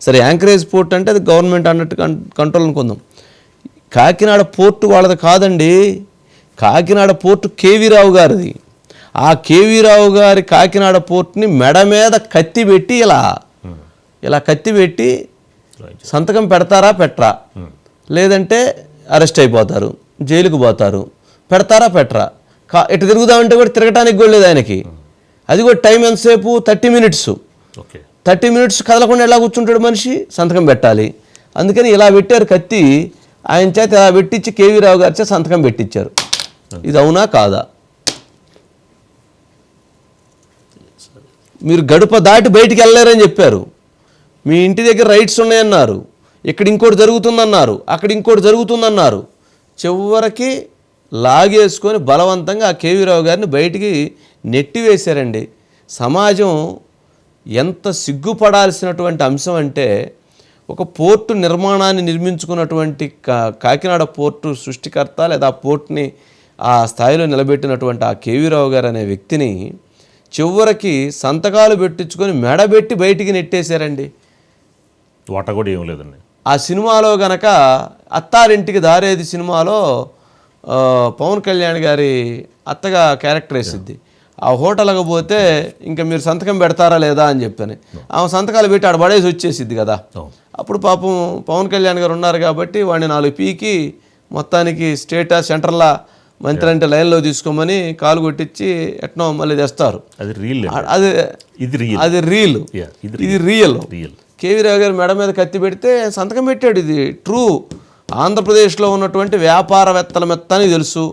Speaker 1: సరే, యాంకరేజ్ పోర్ట్ అంటే అది గవర్నమెంట్ అన్నట్టు కంట్రోల్ అనుకుందాం. కాకినాడ పోర్టు వాళ్ళది కాదండి. కాకినాడ పోర్టు కేవీ రావు గారిది. ఆ కేవీ రావు గారి కాకినాడ పోర్టుని మెడ మీద కత్తి పెట్టి ఇలా కత్తి పెట్టి సంతకం పెడతారా పెట్టరా, లేదంటే అరెస్ట్ అయిపోతారు, జైలుకు పోతారు, పెడతారా పెట్టరా. ఇటు తిరుగుదామంటే కూడా తిరగటానికి కూడా లేదు ఆయనకి. అది కూడా టైం ఎంతసేపు? 30 మినిట్స్. 30 మినిట్స్ కదలకుండా ఎలా కూర్చుంటాడు మనిషి? సంతకం పెట్టాలి. అందుకని ఇలా పెట్టారు కత్తి. ఆయన చేత ఇలా పెట్టించి కేవీ రావు గారి చేత సంతకం పెట్టించారు. ఇది అవునా కాదా? మీరు గడప దాటి బయటికి వెళ్ళలేరని చెప్పారు. మీ ఇంటి దగ్గర రైట్స్ ఉన్నాయన్నారు. ఇక్కడ ఇంకోటి జరుగుతుందన్నారు, అక్కడ ఇంకోటి జరుగుతుందన్నారు. చివరికి లాగేసుకొని బలవంతంగా ఆ కేవీ రావు గారిని బయటికి నెట్టివేశారండి. సమాజం ఎంత సిగ్గుపడాల్సినటువంటి అంశం అంటే, ఒక పోర్టు నిర్మాణాన్ని నిర్మించుకున్నటువంటి కాకినాడ పోర్టు సృష్టికర్త లేదా ఆ పోర్టుని ఆ స్థాయిలో నిలబెట్టినటువంటి ఆ కేవీ రావు గారు అనే వ్యక్తిని చివరికి సంతకాలు పెట్టించుకొని మెడబెట్టి బయటికి నెట్టేశారండి.
Speaker 2: వాట కూడా ఏం లేదండి.
Speaker 1: ఆ సినిమాలో గనక అత్తారింటికి దారేది సినిమాలో పవన్ కళ్యాణ్ గారి అత్తగా క్యారెక్టర్ వేసిద్ది. ఆ హోటల్కి పోతే ఇంకా మీరు సంతకం పెడతారా లేదా అని చెప్పని ఆమె సంతకాలు పెట్టి ఆడ పడేసి వచ్చేసిద్ది కదా. అప్పుడు పాపం పవన్ కళ్యాణ్ గారు ఉన్నారు కాబట్టి వాడిని 4 పీకి మొత్తానికి స్టేటస్ సెంటర్లా మంత్రి అంటే లైన్లో తీసుకోమని కాలు కొట్టించి ఎట్నో మళ్ళీ తెస్తారు. అది రియల్. కేవీ రావు గారు మెడ మీద కత్తి పెడితే సంతకం పెట్టాడు. ఇది ట్రూ. ఆంధ్రప్రదేశ్లో ఉన్నటువంటి వ్యాపారవేత్తల మెత్తని తెలుసు,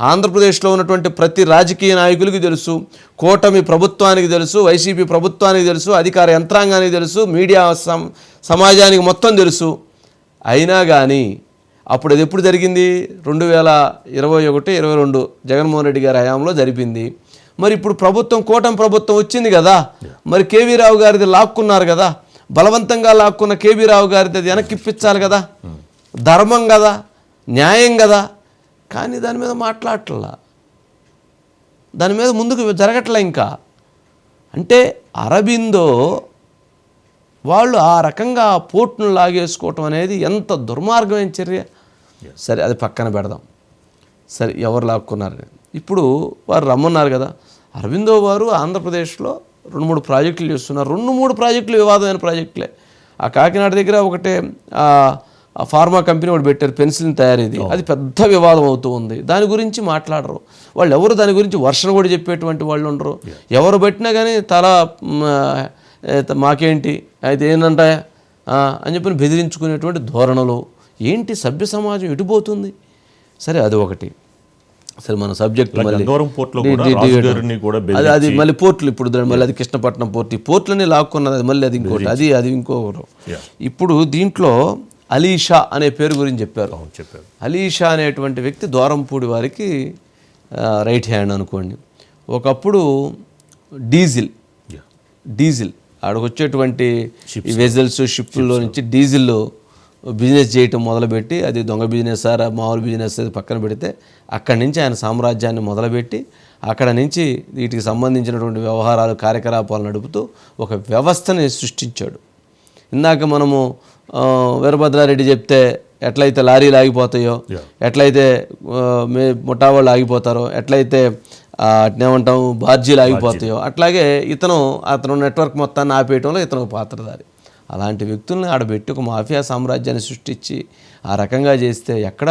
Speaker 1: ఆంధ్రప్రదేశ్లో ఉన్నటువంటి ప్రతి రాజకీయ నాయకులకి తెలుసు, కూటమి ప్రభుత్వానికి తెలుసు, వైసీపీ ప్రభుత్వానికి తెలుసు, అధికార యంత్రాంగానికి తెలుసు, మీడియా సమాజానికి మొత్తం తెలుసు. అయినా కానీ అప్పుడు అది ఎప్పుడు జరిగింది? 2021-22 జగన్మోహన్ రెడ్డి గారి హయాంలో జరిపింది. మరి ఇప్పుడు ప్రభుత్వం కూటమి ప్రభుత్వం వచ్చింది కదా, మరి కేవీ రావు గారిది లాక్కున్నారు కదా, బలవంతంగా లాక్కున్న కేబీ రావు గారిది అది వెనక్కి ఇప్పించాలి కదా, ధర్మం కదా, న్యాయం కదా. కానీ దాని మీద మాట్లాడట్లా, దాని మీద ముందుకు జరగట్లే. ఇంకా అంటే అరబిందో వాళ్ళు ఆ రకంగా పోర్టును లాగేసుకోవటం అనేది ఎంత దుర్మార్గమైన చర్య. సరే అది పక్కన పెడదాం. సరే ఎవరు లాక్కున్నారు, ఇప్పుడు వారు రమ్మన్నారు కదా. అరబిందో వారు ఆంధ్రప్రదేశ్లో 2-3 ప్రాజెక్టులు చేస్తున్నారు. 2-3 ప్రాజెక్టులు వివాదమైన ప్రాజెక్టులే. ఆ కాకినాడ దగ్గర ఒకటే ఫార్మా కంపెనీ ఒకటి పెట్టారు, పెన్సిలిన్ తయారీది, అది పెద్ద వివాదం అవుతూ ఉంది. దాని గురించి మాట్లాడరు వాళ్ళు ఎవరు, దాని గురించి వర్షం కూడా చెప్పేటువంటి వాళ్ళు ఉండరు. ఎవరు పెట్టినా కానీ మాకేంటి అయితే ఏంటంటే అని చెప్పి బెదిరించుకునేటువంటి ధోరణులు ఏంటి, సభ్య సమాజం ఎటుపోతుంది. సరే అది ఒకటి. సరే మన సబ్జెక్ట్ అది మళ్ళీ పోర్టులు, ఇప్పుడు మళ్ళీ అది కృష్ణపట్నం పోర్టు, ఈ పోర్టులని లాక్కున్నది, అది మళ్ళీ అది ఇంకోటి, అది ఇంకొకరు. ఇప్పుడు దీంట్లో అలీషా అనే పేరు గురించి చెప్పారు. అలీషా అనేటువంటి వ్యక్తి ద్వారంపూడి వారికి రైట్ హ్యాండ్ అనుకోండి. ఒకప్పుడు డీజిల్ ఆడకు వచ్చేటువంటి ఈ వెజల్స్ షిప్లో నుంచి డీజిల్ బిజినెస్ చేయటం మొదలుపెట్టి, అది దొంగ బిజినెస్ సార్ మామూలు బిజినెస్ అది పక్కన పెడితే, అక్కడి నుంచి ఆయన సామ్రాజ్యాన్ని మొదలుపెట్టి అక్కడ నుంచి వీటికి సంబంధించినటువంటి వ్యవహారాలు కార్యకలాపాలు నడుపుతూ ఒక వ్యవస్థని సృష్టించాడు. ఇందాక మనము వీరభద్రారెడ్డి చెప్తే ఎట్లయితే లారీలు ఆగిపోతాయో, ఎట్లయితే ముఠా వాళ్ళు ఆగిపోతారో, ఎట్లయితే ఏమంటాము బార్జీలు ఆగిపోతాయో, అట్లాగే అతను నెట్వర్క్ మొత్తాన్ని ఆపేయటంలో ఇతను పాత్రధారి. అలాంటి వ్యక్తుల్ని ఆడబెట్టి ఒక మాఫియా సామ్రాజ్యాన్ని సృష్టించి ఆ రకంగా చేస్తే ఎక్కడ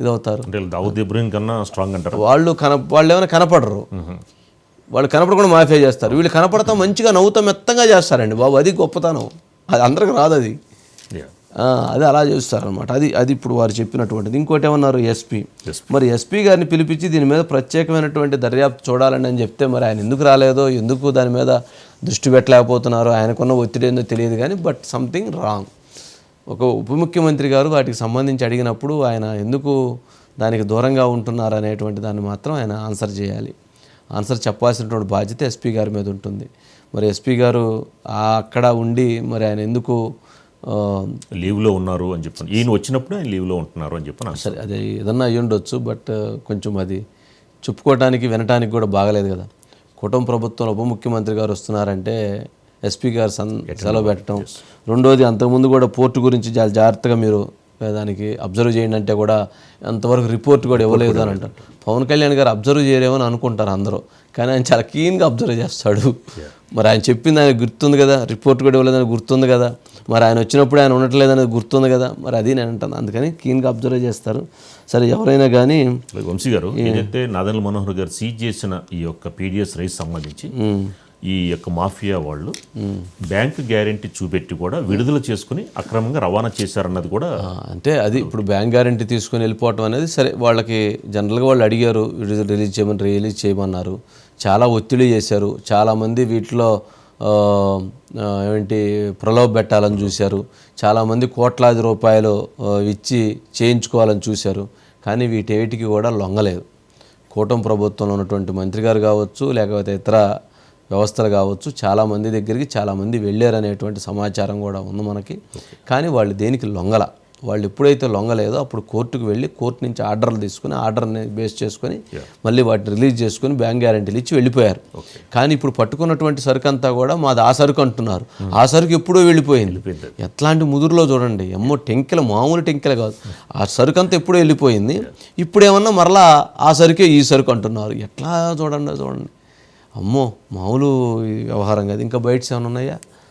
Speaker 1: ఇదవుతారు? వాళ్ళు ఏమైనా కనపడరు, వాళ్ళు కనపడకుండా మాఫియా చేస్తారు. వీళ్ళు కనపడతా మంచిగా నవ్వుతా మెత్తంగా చేస్తారండి బాబు, అది గొప్పతనం. అది అందరికి రాదు, అది అలా చేస్తారనమాట. అది ఇప్పుడు వారు చెప్పినటువంటిది. ఇంకోటి ఏమన్నారు, ఎస్పీ. మరి ఎస్పీ గారిని పిలిపించి దీని మీద ప్రత్యేకమైనటువంటి దర్యాప్తు చూడాలని అని చెప్తే మరి ఆయన ఎందుకు రాలేదో, ఎందుకు దాని మీద దృష్టి పెట్టలేకపోతున్నారో, ఆయనకున్న ఒత్తిడి ఏందో తెలియదు కానీ బట్ సంథింగ్ రాంగ్. ఒక ఉప ముఖ్యమంత్రి గారు వాటికి సంబంధించి అడిగినప్పుడు ఆయన ఎందుకు దానికి దూరంగా ఉంటున్నారు అనేటువంటి దాన్ని మాత్రం ఆయన ఆన్సర్ చేయాలి. ఆన్సర్ చెప్పాల్సినటువంటి బాధ్యత ఎస్పీ గారి మీద ఉంటుంది. మరి ఎస్పీ గారు అక్కడ ఉండి మరి ఆయన ఎందుకు
Speaker 2: లీవ్లో ఉన్నారు అని చెప్పాను, ఈయన వచ్చినప్పుడు ఆయన లీవ్లో ఉంటున్నారు అని చెప్పాను.
Speaker 1: సరే అది ఏదన్నా అయ్యి ఉండొచ్చు, బట్ కొంచెం అది చెప్పుకోవటానికి వినటానికి కూడా బాగలేదు కదా. కుటుంబ ప్రభుత్వంలో ఉప ముఖ్యమంత్రి గారు వస్తున్నారంటే ఎస్పీ గారు సెలవు పెట్టడం. రెండోది, అంతకుముందు కూడా పోర్టు గురించి చాలా జాగ్రత్తగా మీరు దానికి అబ్జర్వ్ చేయండి అంటే కూడా అంతవరకు రిపోర్ట్ కూడా ఇవ్వలేదు అని అంటారు. పవన్ కళ్యాణ్ గారు అబ్జర్వ్ చేయరేమని అనుకుంటారు అందరూ, కానీ ఆయన చాలా క్లీన్గా అబ్జర్వ్ చేస్తాడు. మరి ఆయన చెప్పింది ఆయన గుర్తుంది కదా, రిపోర్ట్ కూడా ఇవ్వలేదని గుర్తుంది కదా, మరి ఆయన వచ్చినప్పుడు ఆయన ఉండట్లేదనేది గుర్తుంది కదా, మరి అది నేను అంటాను. అందుకని క్లీన్గా అబ్జర్వ్ చేస్తారు. సరే ఎవరైనా కానీ
Speaker 2: వంశీ గారు ఏదైతే నాదెండ్ల మనోహర్ గారు సీజ్ చేసిన ఈ యొక్క పీడిఎస్ రైస్ సంబంధించి ఈ యొక్క మాఫియా వాళ్ళు బ్యాంక్ గ్యారెంటీ చూపెట్టి కూడా విడుదల చేసుకుని అక్రమంగా రవాణా చేశారన్నది కూడా
Speaker 1: అంటే అది ఇప్పుడు బ్యాంక్ గ్యారెంటీ తీసుకుని వెళ్ళిపోవటం అనేది సరే, వాళ్ళకి జనరల్గా వాళ్ళు అడిగారు రిలీజ్ చేయమన్నారు, చాలా ఒత్తిడి చేశారు, చాలామంది వీటిలో ప్రలోభ పెట్టాలని చూశారు, చాలామంది కోట్లాది రూపాయలు ఇచ్చి చేయించుకోవాలని చూశారు. కానీ వీటేటికి కూడా లొంగలేదు. కూటమి ప్రభుత్వంలో ఉన్నటువంటి మంత్రి గారు కావచ్చు, లేకపోతే ఇతర వ్యవస్థలు కావచ్చు, చాలామంది దగ్గరికి చాలామంది వెళ్ళారనేటువంటి సమాచారం కూడా ఉంది మనకి. కానీ వాళ్ళు దేనికి లొంగల. వాళ్ళు ఎప్పుడైతే లొంగలేదో అప్పుడు కోర్టుకు వెళ్ళి కోర్టు నుంచి ఆర్డర్లు తీసుకుని ఆర్డర్ని బేస్ చేసుకొని మళ్ళీ వాటిని రిలీజ్ చేసుకుని బ్యాంక్ గ్యారెంటీలు ఇచ్చి వెళ్ళిపోయారు. కానీ ఇప్పుడు పట్టుకున్నటువంటి సరుకు అంతా కూడా మాది ఆ సరుకు అంటున్నారు. ఆ సరుకు ఎప్పుడో వెళ్ళిపోయింది. ఎట్లాంటి ముదురులో చూడండి, టెంకెల మామూలు టెంకెల కాదు, ఆ సరుకు అంతా ఎప్పుడో వెళ్ళిపోయింది. ఇప్పుడేమన్నా మరలా ఆ సరుకే ఈ సరుకు అంటున్నారు. ఎట్లా చూడండి అమ్మో మామూలు వ్యవహారం కాదు. ఇంకా బయట్స్ ఏమైనా ఉన్నాయా?